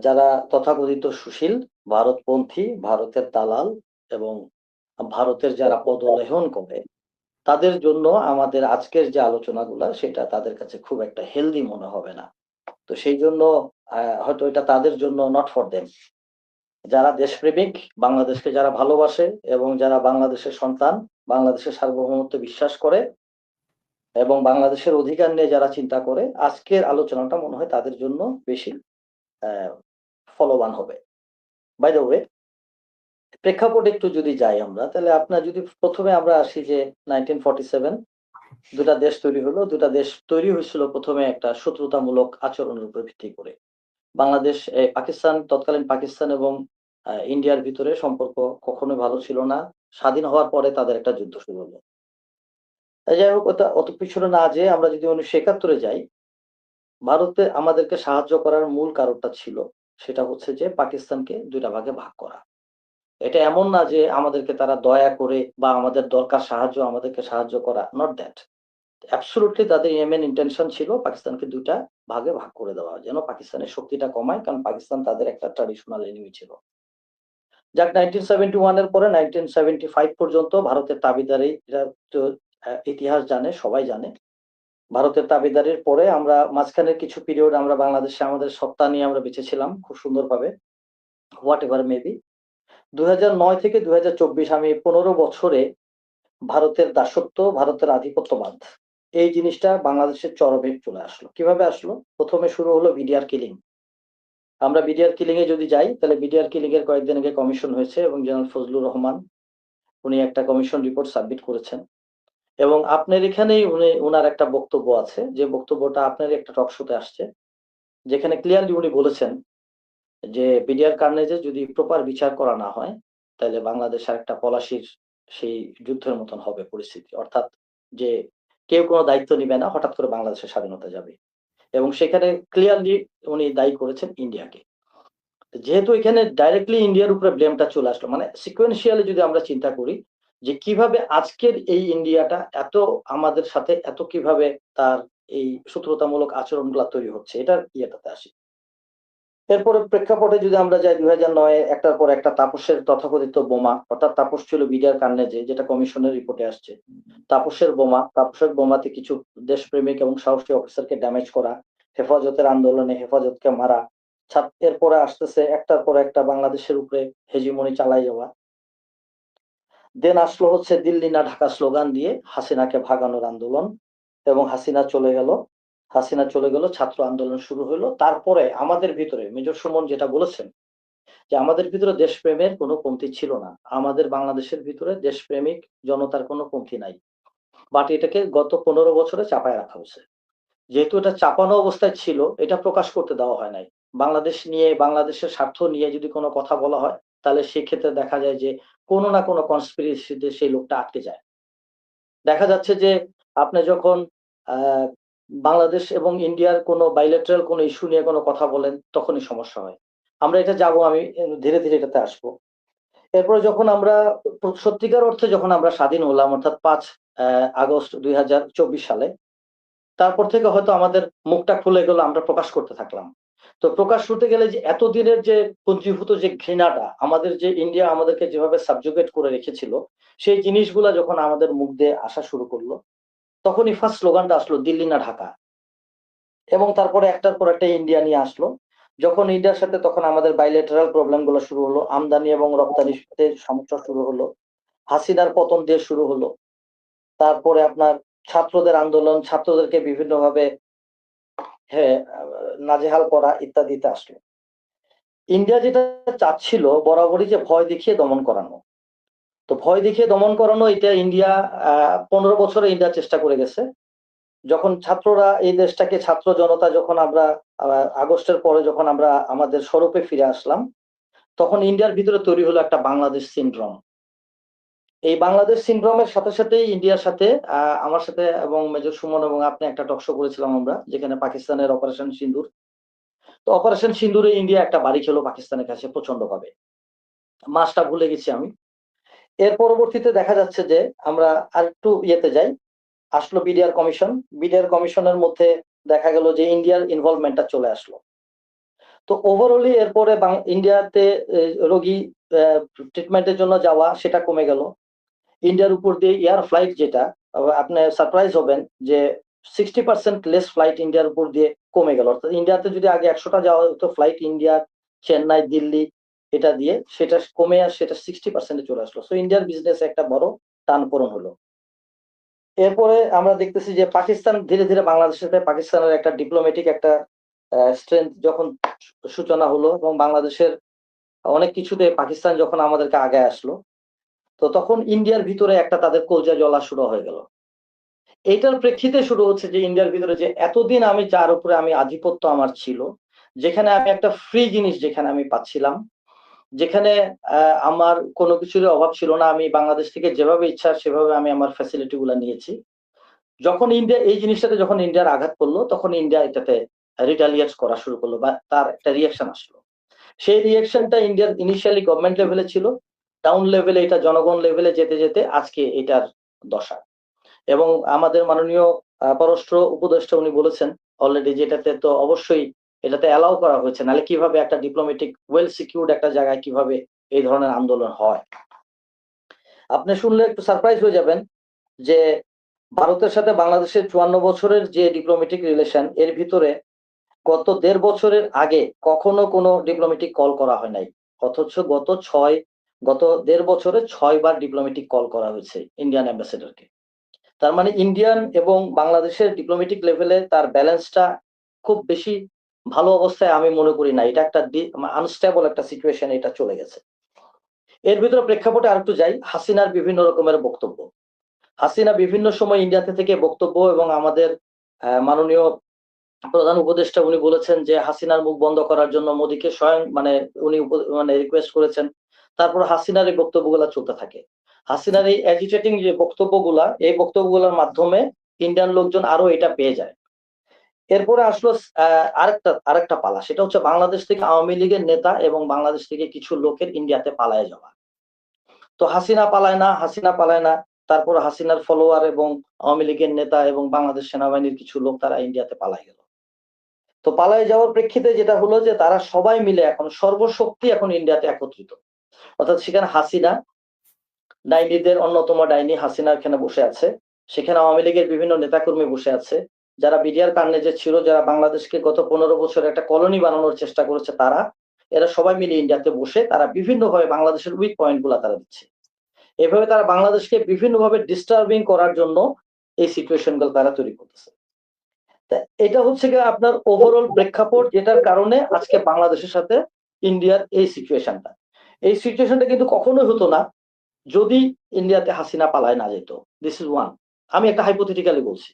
যারা তথাকথিত সুশীল, ভারতপন্থী, ভারতের দালাল এবং ভারতের যারা পদলেহন করে, তাদের জন্য আমাদের আজকের যে আলোচনাগুলা সেটা তাদের কাছে খুব একটা হেলদি মনে হবে না। তো সেই জন্য হয়তো এটা তাদের জন্য নট ফর দেম। যারা দেশপ্রেমিক, বাংলাদেশকে যারা ভালোবাসে এবং যারা বাংলাদেশের সন্তান, বাংলাদেশের সার্বভৌমত্ব বিশ্বাস করে এবং বাংলাদেশের অধিকার নিয়ে যারা চিন্তা করে, আজকের আলোচনাটা মনে হয় তাদের জন্য বেশি ফলবান হবে। বাই দ্য ওয়ে, প্রেক্ষাপটে একটু যদি যাই আমরা, তাহলে আপনার যদি প্রথমে আমরা আসি যে 1947 দুটা দেশ তৈরি হলো। দুটা দেশ তৈরি হয়েছিল প্রথমে একটা শত্রুতামূলক আচরণের উপর ভিত্তি করে। বাংলাদেশ, পাকিস্তান, তৎকালীন পাকিস্তান এবং ইন্ডিয়ার ভিতরে সম্পর্ক কখনোই ভালো ছিল না। স্বাধীন হওয়ার পরে তাদের একটা যুদ্ধ শুরু হলো। যাই হোক, অত পিছনে না যেয়ে আমরা যদি 1971 যাই, ভারতে আমাদেরকে সাহায্য করার মূল কারণটা ছিল সেটা হচ্ছে যে পাকিস্তানকে দুইটা ভাগে ভাগ করা। এটা এমন না যে আমাদেরকে তারা দয়া করে বা আমাদের দরকার সাহায্য আমাদেরকে সাহায্য করা, নট দ্যাট। অ্যাবসলিউটলি তাদের মেন ইন্টেনশন ছিল পাকিস্তানকে দুইটা ভাগে ভাগ করে দেওয়া, যেন পাকিস্তানের শক্তিটা কমায়, কারণ পাকিস্তান তাদের একটা ট্র্যাডিশনাল এনিমি ছিল। যাক, 1971 এর পরে 1975 পর্যন্ত ভারতের তাবেদারি, এটা তো ইতিহাস জানে, সবাই জানে। ভারতের তাবেদারির পরে আমরা মাঝখানের কিছু পিরিয়ড আমরা বাংলাদেশে আমাদের সত্তা নিয়ে আমরা বেঁচেছিলাম খুব সুন্দরভাবে, হোয়াট এভার মেবি। 2009 থেকে 2024 আমি 15 বছরে ভারতের দাসত্ব, ভারতের আধিপত্যবাদ, এই জিনিসটা বাংলাদেশের চরমে চলে আসলো। কিভাবে আসলো? প্রথমে শুরু হলো বিডিআর কিলিং। আমরা বিডিআর কিলিং এ যদি যাই, তাহলে বিডিআর কিলিং এর কয়েকদিন আগে কমিশন হয়েছে এবং জেনারেল ফজলুর রহমান উনি একটা কমিশন রিপোর্ট সাবমিট করেছেন এবং আপনার এখানেই উনার একটা বক্তব্য আছে, যে বক্তব্যটা আপনার একটা টক শোতে আসছে, যেখানে ক্লিয়ারলি উনি বলেছেন যে বিডিআর কার্নেজে যদি প্রপার বিচার করা না হয়, তাহলে বাংলাদেশ আর একটা পলাশির সেই যুদ্ধের মতন হবে পরিস্থিতি। অর্থাৎ যে কেউ কোনো দায়িত্ব নিবে না, হঠাৎ করে বাংলাদেশের স্বাধীনতা যাবে। এবং সেখানে ক্লিয়ারলি উনি দায়ী করেছেন ইন্ডিয়াকে। যেহেতু এখানে ডাইরেক্টলি ইন্ডিয়ার উপরে ব্লেমটা চলে আসলো, মানে সিকোয়েন্সিয়ালি যদি আমরা চিন্তা করি যে কিভাবে আজকের এই ইন্ডিয়াটা এত আমাদের সাথে এত কিভাবে তার এই শত্রুতামূলক আচরণগুলো তৈরি হচ্ছে, এটার ইয়েটাতে আসি। এরপরে প্রেক্ষাপটে যদি আমরা যাই, 2009 একটার পর একটা তাপসের তথাকথিত বোমা, অর্থাৎ তাপস ছিল বিডিআর কার্নেজে, যেটা কমিশনের রিপোর্টে আসছে, তাপসের বোমাতে কিছু দেশপ্রেমিক এবং সাহসী অফিসারকে ড্যামেজ করা, হেফাজতের আন্দোলনে হেফাজতকে মারা, এরপরে আসতেছে একটার পর একটা বাংলাদেশের উপরে হেজিমনি চালাই যাওয়া। দেন আসলো হচ্ছে দিল্লি না ঢাকা স্লোগান দিয়ে হাসিনাকে ভাগানোর আন্দোলন, এবং হাসিনা চলে গেল, ছাত্র আন্দোলন শুরু হলো। তারপরে আমাদের ভিতরে মেজর সুমন যেটা বলেছেন যে আমাদের ভিতরে দেশপ্রেমের কোনো কমতি ছিল না, আমাদের বাংলাদেশের ভিতরে দেশপ্রেমিক জনতার কোনো কমতি নাই, বাট এটাকে গত 15 বছরে চাপায় রাখা হয়েছে। যেহেতু এটা চাপানো অবস্থায় ছিল, এটা প্রকাশ করতে দেওয়া হয় নাই। বাংলাদেশ নিয়ে, বাংলাদেশের স্বার্থ নিয়ে যদি কোনো কথা বলা হয়, তাহলে সেক্ষেত্রে দেখা যায় যে কোনো না কোনো কনস্পিরেসিতে সেই লোকটা আটকে যায়। দেখা যাচ্ছে যে আপনি যখন বাংলাদেশ এবং ইন্ডিয়ার কোনো বাইলেটারাল কোনো ইস্যু নিয়ে কোনো কথা বলেন, তখনই সমস্যা হয়। আমরা এটা যাবো, আমি ধীরে ধীরে এটাতে আসবো। এরপরে যখন আমরা সত্যিকার অর্থে যখন আমরা স্বাধীন হলাম, অর্থাৎ 5 আগস্ট 2024 সালে, তারপর থেকে হয়তো আমাদের মুখটা খুলে গেল, আমরা প্রকাশ করতে থাকলাম। তো প্রকাশ করতে গেলে যে এতদিনের যে পুঞ্জীভূত যে ঘৃণাটা, আমাদের যে ইন্ডিয়া আমাদেরকে যেভাবে সাবজুগেট করে রেখেছিল, সেই জিনিসগুলা যখন আমাদের মুখ দিয়ে আসা শুরু করলো, তখনই ফার্স্ট স্লোগানটা আসলো দিল্লি না ঢাকা, এবং তারপরে একটার পর একটা ইন্ডিয়া নিয়ে আসলো। যখন ইন্ডিয়ার সাথে তখন আমাদের বাইলেটারাল প্রবলেম গুলো শুরু হলো, আমদানি এবং রপ্তানিতে সমস্যা শুরু হলো, হাসিনার পতন দিয়ে শুরু হলো, তারপরে আপনার ছাত্রদের আন্দোলন, ছাত্রদেরকে বিভিন্নভাবে নাজেহাল করা ইত্যাদিতে আসলো। ইন্ডিয়া যেটা চাচ্ছিল বরাবরই যে ভয় দেখিয়ে দমন করানো, তো ভয় দেখিয়ে দমন করানো এটা ইন্ডিয়া 15 বছরে ইন্ডিয়া চেষ্টা করে গেছে। যখন ছাত্ররা এই দেশটাকে, ছাত্র জনতা যখন আমরা আগস্টের পরে যখন আমরা আমাদের স্বরূপে ফিরে আসলাম, তখন ইন্ডিয়ার ভিতরে তৈরি হলো একটা বাংলাদেশ সিনড্রোম। এই বাংলাদেশ সিনড্রোমের সাথে সাথেই ইন্ডিয়ার সাথে আমার সাথে এবং মেজর সুমন এবং আপনি একটা টকশো করেছিলাম আমরা, যেখানে পাকিস্তানের অপারেশন সিন্দুর। তো অপারেশন সিন্দুরে ইন্ডিয়া একটা বাড়ি খেলো পাকিস্তানের কাছে প্রচন্ড ভাবে, মাসটা ভুলে গেছি আমি। এর পরবর্তীতে দেখা যাচ্ছে যে আমরা আরেকটু ইয়েতে যাই, আসলো বিডিআর কমিশন। বিডিআর কমিশনের মধ্যে দেখা গেল যে ইন্ডিয়ার ইনভলভমেন্টটা চলে আসলো। তো ওভারঅলি এরপরে ইন্ডিয়াতে রোগী ট্রিটমেন্টের জন্য যাওয়া সেটা কমে গেল। ইন্ডিয়ার উপর দিয়ে এয়ার ফ্লাইট যেটা, আপনি সারপ্রাইজ হবেন যে 60% লেস ফ্লাইট ইন্ডিয়ার উপর দিয়ে কমে গেল। অর্থাৎ ইন্ডিয়াতে যদি আগে 100টা যাওয়া হতো ফ্লাইট ইন্ডিয়া, চেন্নাই, দিল্লি এটা দিয়ে, সেটা কমে আর সেটা 60% চলে আসলো। সো ইন্ডিয়ার বিজনেস একটা বড় টানপোড়েন হলো। এরপরে আমরা দেখতেছি যে পাকিস্তান ধীরে ধীরে বাংলাদেশের সাথে পাকিস্তানের একটা ডিপ্লোম্যাটিক একটা স্ট্রেংথ যখন সূচনা হলো এবং বাংলাদেশের অনেক কিছুতে পাকিস্তান যখন আমাদেরকে আগে আসলো, তো তখন ইন্ডিয়ার ভিতরে একটা তাদের কলজা জ্বলা শুরু হয়ে গেল। এইটার প্রেক্ষিতে শুরু হচ্ছে যে ইন্ডিয়ার ভিতরে যে এতদিন আমি যার উপরে আমি আধিপত্য আমার ছিল, যেখানে আমি একটা ফ্রি জিনিস যেখানে আমি পাচ্ছিলাম, যেখানে আমার কোনো কিছুর অভাব ছিল না, আমি বাংলাদেশ থেকে যেভাবে ইচ্ছা সেভাবে আমি আমার ফ্যাসিলিটি গুলা নিয়েছি। যখন ইন্ডিয়া এই জিনিসটাতে যখন ইন্ডিয়ার আঘাত করলো, তখন ইন্ডিয়া এটাতে রিটালিয়েট করা শুরু করলো বা তার একটা রিয়াকশন আসলো। সেই রিয়াকশনটা ইন্ডিয়ার ইনিশিয়ালি গভর্নমেন্ট লেভেলে ছিল, ডাউন লেভেলে এটা জনগণ লেভেলে যেতে যেতে আজকে এটার দশা। এবং আমাদের মাননীয় পররাষ্ট্র উপদেষ্টা উনি বলেছেন অলরেডি, যেটাতে তো অবশ্যই এটাতে অ্যালাউ করা হয়েছে, নাহলে কিভাবে একটা ডিপ্লোম্যাটিক ওয়েল সিকিউরড একটা জায়গায় কিভাবে এই ধরনের আন্দোলন হয়। আপনি শুনলে একটু সারপ্রাইজ হয়ে যাবেন যে ভারতের সাথে বাংলাদেশের 54 বছরের যে ডিপ্লোম্যাটিক রিলেশন, এর ভিতরে গত 1.5 বছরের আগে কখনো কোনো ডিপ্লোম্যাটিক কল করা হয় নাই। অথচ গত 1.5 বছরে 6 বার ডিপ্লোম্যাটিক কল করা হয়েছে ইন্ডিয়ান অ্যাম্বাসেডরকে। তার মানে ইন্ডিয়ান এবং বাংলাদেশের ডিপ্লোম্যাটিক লেভেলে তার ব্যালেন্সটা খুব বেশি ভালো অবস্থায় আমি মনে করি না। এটা একটা আনস্টেবল একটা সিচুয়েশন এটা চলে গেছে। এর ভিতরে প্রেক্ষাপটে আরেকটু যাই, হাসিনার বিভিন্ন রকমের বক্তব্য। হাসিনা বিভিন্ন সময় ইন্ডিয়াতে থেকে বক্তব্য এবং আমাদের মাননীয় প্রধান উপদেষ্টা উনি বলেছেন যে হাসিনার মুখ বন্ধ করার জন্য মোদীকে স্বয়ং উনি রিকোয়েস্ট করেছেন। তারপর হাসিনার এই বক্তব্যগুলা চলতে থাকে। হাসিনার এই অ্যাজিটেটিং যে বক্তব্যগুলা, এই বক্তব্যগুলোর মাধ্যমে ইন্ডিয়ান লোকজন আরো এটা পেয়ে যায়। এরপরে আসলো আরেকটা পালা, সেটা হচ্ছে বাংলাদেশ থেকে আওয়ামী লীগের নেতা এবং বাংলাদেশ থেকে কিছু লোকের ইন্ডিয়াতে পালায় যাওয়া। তো হাসিনা পালায় না, তারপর হাসিনার ফলোয়ার এবং আওয়ামী লীগের নেতা এবং বাংলাদেশ সেনাবাহিনীর কিছু লোক তারা ইন্ডিয়াতে পালায় গেল। তো পালায় যাওয়ার প্রেক্ষিতে যেটা হলো যে তারা সবাই মিলে এখন সর্বশক্তি এখন ইন্ডিয়াতে একত্রিত। অর্থাৎ সেখানে হাসিনা, ডাইনিদের অন্যতম ডাইনি হাসিনা এখানে বসে আছে, সেখানে আওয়ামী লীগের বিভিন্ন নেতাকর্মী বসে আছে, যারা বিডিআর কার্নেজে ছিল, যারা বাংলাদেশকে গত 15 বছর একটা কলোনি বানানোর চেষ্টা করেছে, তারা এরা সবাই মিলে ইন্ডিয়াতে বসে তারা বিভিন্নভাবে বাংলাদেশের উইক পয়েন্ট গুলা তারা দিচ্ছে। এভাবে তারা বাংলাদেশকে বিভিন্নভাবে ডিস্টার্বিং করার জন্য এই সিচুয়েশন গুলো তারা তৈরি করতেছে। এটা হচ্ছে গিয়ে আপনার ওভারঅল প্রেক্ষাপট, যেটার কারণে আজকে বাংলাদেশের সাথে ইন্ডিয়ার এই সিচুয়েশনটা। এই সিচুয়েশনটা কিন্তু কখনোই হতো না যদি ইন্ডিয়াতে হাসিনা পালায় না যেত। দিস ইজ ওয়ান, আমি একটা হাইপোথেটিক্যালি বলছি।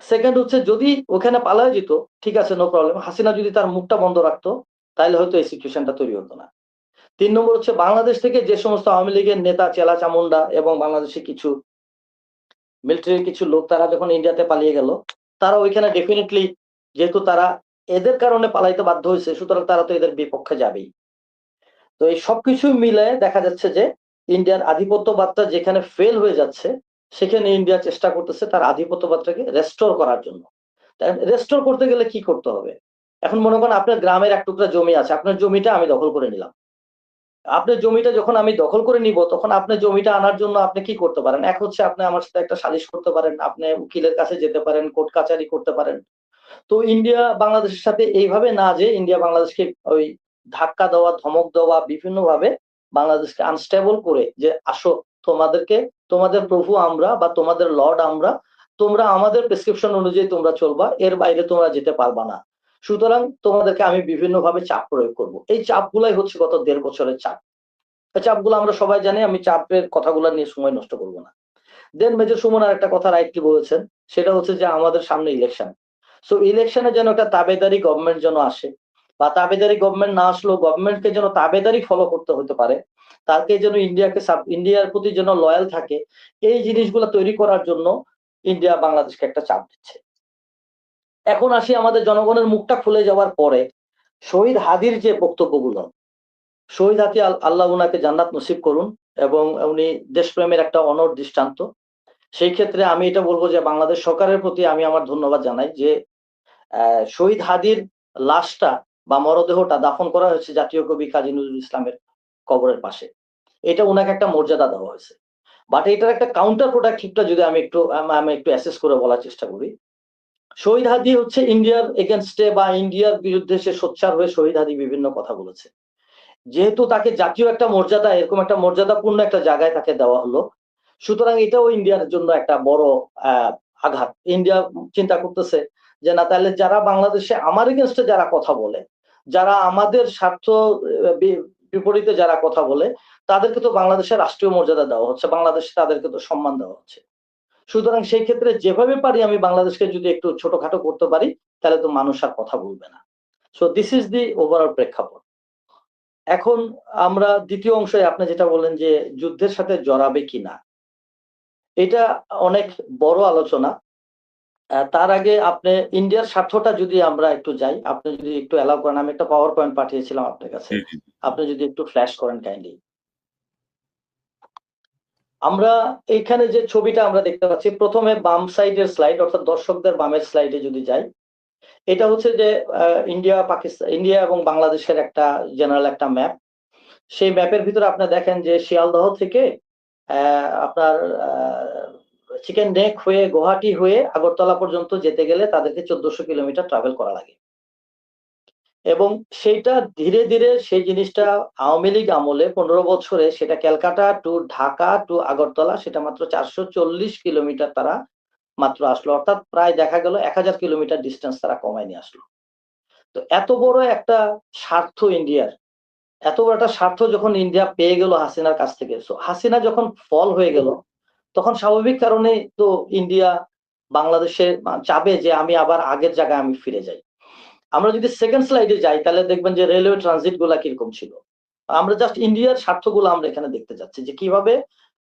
সেকেন্ড হচ্ছে যদি ওখানে পালায় যেত, ঠিক আছে, নো প্রবলেম, হাসিনা যদি তার মুখটা বন্ধ রাখতো তাহলে হয়তো এই সিচুয়েশনটা তৈরি হতো না। 3 নম্বর হচ্ছে বাংলাদেশ থেকে যে সমস্ত আওয়ামী লীগের নেতা, চেলা চামুন্ডা এবং বাংলাদেশে কিছু মিলিটারির কিছু লোক তারা যখন ইন্ডিয়াতে পালিয়ে গেল, তারা ওইখানে ডেফিনেটলি, যেহেতু তারা এদের কারণে পালাইতে বাধ্য হয়েছে, সুতরাং তারা তো এদের বিপক্ষে যাবেই। তো এই সবকিছু মিলে দেখা যাচ্ছে যে ইন্ডিয়ার আধিপত্যবাদটা যেখানে ফেল হয়ে যাচ্ছে, সেখানে ইন্ডিয়া চেষ্টা করতেছে তার আধিপত্যবাদটাকে রেস্টোর করার জন্য। রেস্টোর করতে গেলে কি করতে হবে? এখন মনে করেন আপনার গ্রামের এক টুকরা জমি আছে, আপনার জমিটা আমি দখল করে নিলাম। আপনার জমিটা যখন আমি দখল করে নিব, তখন আপনার জমিটা আনার জন্য আপনি কি করতে পারেন? এক হচ্ছে আপনি আমার সাথে একটা সালিশ করতে পারেন, আপনি উকিলের কাছে যেতে পারেন, কোর্ট কাচারি করতে পারেন। তো ইন্ডিয়া বাংলাদেশের সাথে এইভাবে না, যে ইন্ডিয়া বাংলাদেশকে ওই ধাক্কা দেওয়া, ধমক দেওয়া, বিভিন্ন ভাবে বাংলাদেশকে আনস্টেবল করে যে আসো, তোমাদের প্রভু আমরা বা তোমাদের লর্ড আমরা, তোমরা আমাদের প্রেসক্রিপশন অনুযায়ী তোমরা চলবা, এর বাইরে তোমরা যেতে পারবা না। সুতরাং তোমাদেরকে আমি বিভিন্ন ভাবে চাপ প্রয়োগ করব। এই চাপগুলাই হচ্ছে গত 1.5 বছরের চাপ। এই চাপগুলো আমরা সবাই জানি, আমি চাপের কথাগুলো নিয়ে সময় নষ্ট করব না। দেন মেজর সুমন আর একটা কথা রাইটলি বলেছেন, সেটা হচ্ছে যে আমাদের সামনে ইলেকশন। সো ইলেকশনে যেন একটা তাবেদারি গভর্নমেন্ট যেন আসে, বা তাবেদারি গভর্নমেন্ট না আসলেও গভর্নমেন্টকে যেন তাবেদারি ফলো করতে হতে পারে, তাকে যেন ইন্ডিয়ার প্রতি যেন লয়াল থাকে, এই জিনিসগুলো তৈরি করার জন্য ইন্ডিয়া বাংলাদেশকে একটা চাপ দিচ্ছে। এখন আসি আমাদের জনগণের মুখটা খুলে যাওয়ার পরে শহীদ হাদির যে বক্তব্যগুলো, শহীদ হাদি আল্লাহ উনাকে জান্নাত নসিব করুন, এবং উনি দেশপ্রেমের একটা অনড় দৃষ্টান্ত। সেই ক্ষেত্রে আমি এটা বলবো যে বাংলাদেশ সরকারের প্রতি আমি আমার ধন্যবাদ জানাই যে শহীদ হাদির লাশটা বা মরদেহটা দাফন করা হয়েছে জাতীয় কবি কাজী নজরুল ইসলামের কবরের পাশে। এটা উনাকে একটা মর্যাদা দেওয়া হয়েছে। বাট এটার একটা কাউন্টার প্রোডাক্টিভটা যদি আমি একটু অ্যাসেস করে বলার চেষ্টা করি, শহীদ হাদি হচ্ছে ইন্ডিয়ার এগেনস্টে বা ইন্ডিয়ার বিরুদ্ধে সে সোচ্চার হয়ে শহীদ হাদি বিভিন্ন কথা বলেছে। যেহেতু তাকে জাতীয় একটা মর্যাদা, এরকম একটা মর্যাদাপূর্ণ একটা জায়গায় তাকে দেওয়া হলো, সুতরাং এটাও ইন্ডিয়ার জন্য একটা বড় আঘাত। ইন্ডিয়া চিন্তা করতেছে যে না, তাহলে যারা বাংলাদেশে আমার এগেনস্টে যারা কথা বলে, যারা আমাদের স্বার্থ বিপরীতে যারা কথা বলে, তাদেরকে তো বাংলাদেশের রাষ্ট্রীয় মর্যাদা দেওয়া হচ্ছে, বাংলাদেশে তাদেরকে তো সম্মান দেওয়া হচ্ছে। সুতরাং সেই ক্ষেত্রে যেভাবে পারি আমি বাংলাদেশকে যদি একটু ছোটখাটো করতে পারি, তাহলে তো মানুষ আর কথা বলবে না। So this is the overall প্রেক্ষাপট। এখন আমরা দ্বিতীয় অংশে আপনি যেটা বললেন যে যুদ্ধের সাথে জড়াবে কিনা, এটা অনেক বড় আলোচনা। তার আগে আপনি ইন্ডিয়ার স্বার্থটা যদি আমরা একটু যাই, আপনি যদি একটু অ্যালাউ করেন, আমি একটা পাওয়ার পয়েন্ট পাঠিয়েছিলাম আপনার কাছে, জি, জি। আপনি যদি একটু ফ্ল্যাশ করেন কাইন্ডলি। আমরা এইখানে যে ছবিটা আমরা দেখতে পাচ্ছি, প্রথমে বাম সাইডের স্লাইড, অর্থাৎ দর্শকদের বামের স্লাইডে যদি যাই, এটা হচ্ছে যে ইন্ডিয়া এবং বাংলাদেশের একটা জেনারেল একটা ম্যাপ। সেই ম্যাপের ভিতরে আপনি দেখেন যে শিয়ালদহ থেকে আপনার চিকেন নেক হয়ে গুয়াহাটি হয়ে আগরতলা পর্যন্ত যেতে গেলে তাদেরকে 1400 কিলোমিটার ট্রাভেল করা লাগে, এবং সেইটা ধীরে ধীরে সেই জিনিসটা আওয়ামী লীগ আমলে 15 বছরে সেটা ক্যালকাটা টু ঢাকা টু আগরতলা সেটা মাত্র 440 কিলোমিটার তারা মাত্র আসলো, অর্থাৎ প্রায় দেখা গেল 1000 কিলোমিটার ডিস্টেন্স তারা কমায় নিয়ে আসলো। তো এত বড় একটা স্বার্থ ইন্ডিয়ার, এত বড় একটা স্বার্থ যখন ইন্ডিয়া পেয়ে গেল হাসিনার কাছ থেকে, হাসিনা যখন ফল হয়ে গেল, তখন স্বাভাবিক কারণে তো ইন্ডিয়া বাংলাদেশে চাবে যে আমি আবার আগের জায়গায় আমি ফিরে যাই। আমরা যদি সেকেন্ড স্লাইডে যাই, তাহলে দেখবেন যে রেলওয়ে ট্রানজিট গুলা কিরকম ছিল। আমরা জাস্ট ইন্ডিয়ার স্বার্থগুলো আমরা এখানে দেখতে যাচ্ছি যে কিভাবে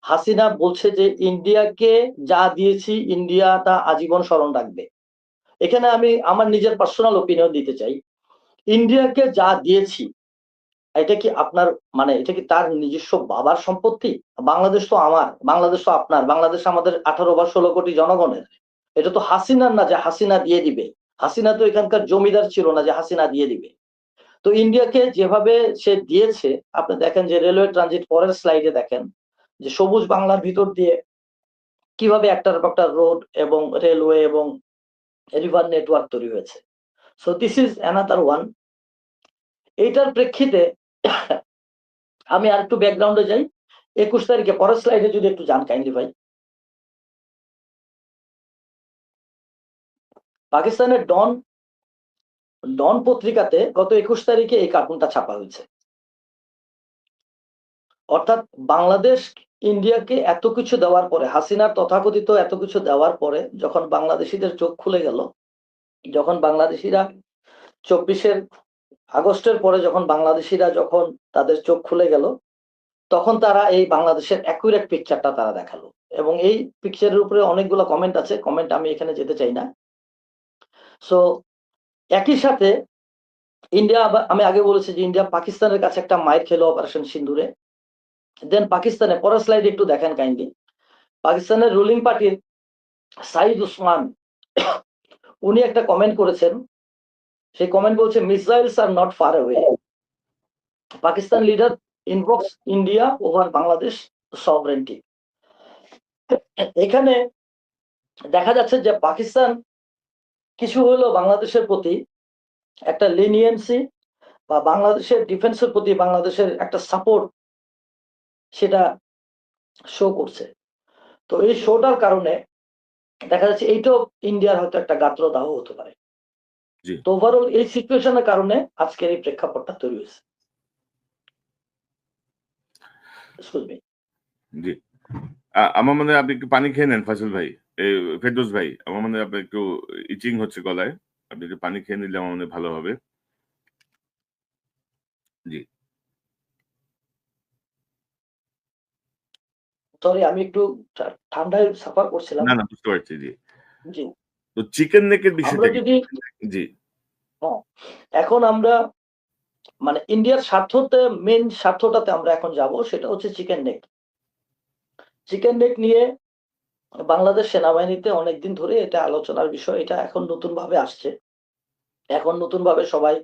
হাসিনা বলছে যে ইন্ডিয়াকে যা দিয়েছি ইন্ডিয়া তা আজীবন স্মরণ রাখবে। এখানে আমি আমার নিজের পার্সোনাল ওপিনিয়ন দিতে চাই, ইন্ডিয়াকে যা দিয়েছি এটা কি আপনার মানে এটা কি তার নিজস্ব বাবার সম্পত্তি? বাংলাদেশ তো আমার, বাংলাদেশ তো আপনার, বাংলাদেশ আমাদের 18 বা 16 কোটি জনগণের। এটা তো হাসিনার না যে হাসিনা দিয়ে দিবে। হাসিনা তো এখানকার জমিদার ছিল না যে হাসিনা দিয়ে দিবে। তো ইন্ডিয়াকে যেভাবে সে দিয়েছে, আপনি দেখেন যে রেলওয়ে ট্রানজিট পরের স্লাইডে দেখেন যে সবুজ বাংলার ভিতর দিয়ে কিভাবে একটার পর একটা রোড এবং রেলওয়ে এবং রিভার নেটওয়ার্ক তৈরি হয়েছে। So this is another one. এইটার প্রেক্ষিতে আমি আর একটু ব্যাকগ্রাউন্ডে যাই। 21 তারিখে পরের স্লাইডে যদি একটু যান কাইন্ডলি ভাই। পাকিস্তানের ডন পত্রিকাতে গত 21 তারিখে এই কার্টুনটা ছাপা হয়েছে। অর্থাৎ বাংলাদেশ ইন্ডিয়াকে এত কিছু দেওয়ার পরে, হাসিনার তথাকথিত এত কিছু দেওয়ার পরে যখন বাংলাদেশিদের চোখ খুলে গেল, যখন বাংলাদেশিরা 24 আগস্টের পরে যখন বাংলাদেশিরা যখন তাদের চোখ খুলে গেল, তখন তারা এই বাংলাদেশের অ্যাকুরেট পিকচারটা তারা দেখালো, এবং এই পিকচারের উপরে অনেকগুলো কমেন্ট আছে, কমেন্ট আমি এখানে যেতে চাই না। সো একই সাথে ইন্ডিয়া, আমি আগে বলেছি যে ইন্ডিয়া পাকিস্তানের কাছে একটা মাইর খেলো অপারেশন সিন্দুরে। দেন পাকিস্তানে পরের স্লাইড একটু দেখেন কাইন্ডলি। পাকিস্তানের রুলিং পার্টির সাইদ উসমান উনি একটা কমেন্ট করেছেন, সেই কমেন্ট বলছে missiles are not far away, Pakistan leader invokes India over Bangladesh sovereignty. এখানে দেখা যাচ্ছে যে পাকিস্তান কিছু হলেও বাংলাদেশের প্রতি একটা লিনিয়েন্সি বা বাংলাদেশের ডিফেন্সের প্রতি বাংলাদেশের একটা সাপোর্ট সেটা শো করছে। তো এই শোটার কারণে দেখা যাচ্ছে এইটাও ইন্ডিয়ার হয়তো একটা গাত্রদাহ হতে পারে। জি। তো ওভারঅল এই সিচুয়েশনের কারণে আজকের এই প্রেক্ষাপটটা তৈরি হয়েছে। জি। আমার মনে হয় আপনি একটু পানি খেয়ে নেন ফয়সাল ভাই, ফেরদৌস ভাই, আমার মনে হয় আপনার একটু ইচিং হচ্ছে গলায়, আপনি একটু পানি খেয়ে নিলে আমার মনে হয় ভালো হবে। জি। সরি, আমি একটু ঠান্ডায় সাফার করছিলাম। না, বুঝতে পারছি। জি। জি। তো চিকেন নেকের বিষয়টা আমরা যদি জি। এখন আমরা মানে ইন্ডিয়ার স্বার্থতে মেন স্বার্থটাতে আমরা এখন যাব, সেটা হচ্ছে চিকেন নেক। চিকেন নেক নিয়ে বাংলাদেশ সেনাবাহিনীতে অনেকদিন ধরে এটা আলোচনার বিষয়, এটা এখন নতুন ভাবে আসছে। এখন নতুন ভাবে সবাই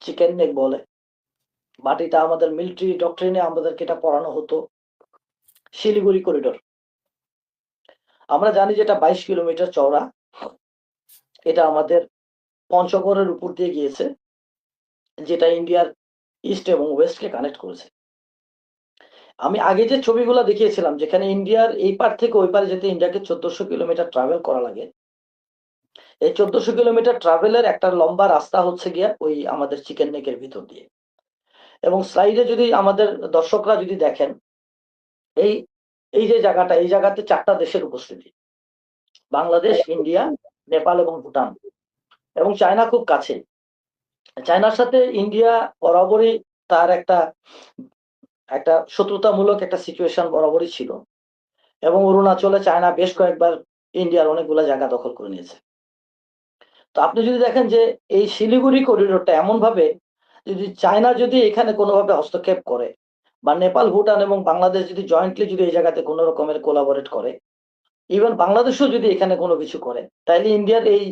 চিকেন নেক বলে, বাট এটা আমাদের মিলিটারি ডক্ট্রিনে আমাদেরকে এটা পড়ানো হতো শিলিগুড়ি করিডোর। আমরা জানি যে এটা 22 কিলোমিটার চওড়া। এটা আমাদের পঞ্চগড়ের উপর দিয়ে গিয়েছে, যেটা ইন্ডিয়ার ইস্ট এবং ওয়েস্টকে কানেক্ট করেছে। আমি আগে যে ছবিগুলো দেখিয়েছিলাম, যেখানে ইন্ডিয়ার এই পার থেকে ওই পারে যেতে ইন্ডিয়াকে 1400 কিলোমিটার ট্রাভেল করা লাগে। এই 1400 কিলোমিটার ট্রাভেলের একটা লম্বা রাস্তা হচ্ছে গিয়া ওই আমাদের চিকেন নেকের ভিতর দিয়ে। এবং স্লাইডে যদি আমাদের দর্শকরা যদি দেখেন, এই এই যে জায়গাটা, এই জায়গাতে 4টা দেশের উপস্থিতি: বাংলাদেশ, ইন্ডিয়া, নেপাল এবং ভুটান, এবং চায়না খুব কাছে। চায়নার সাথে ইন্ডিয়া বরাবরই তার একটা একটা শত্রুতামূলক একটা সিচুয়েশন বরাবরই ছিল, এবং অরুণাচলে চায়না বেশ কয়েকবার ইন্ডিয়ার অনেকগুলো জায়গা দখল করে নিয়েছে। তো আপনি যদি দেখেন যে এই শিলিগুড়ি করিডোরটা এমন ভাবে, যদি চায়না যদি এখানে কোনোভাবে হস্তক্ষেপ করে, বা নেপাল, ভুটান এবং বাংলাদেশ যদি জয়েন্টলি যদি এই জায়গাতে কোনো রকমের কোলাবোরেট করে, ইভেন বাংলাদেশও যদি এখানে কোনো কিছু করে, তাহলে ইন্ডিয়ার এই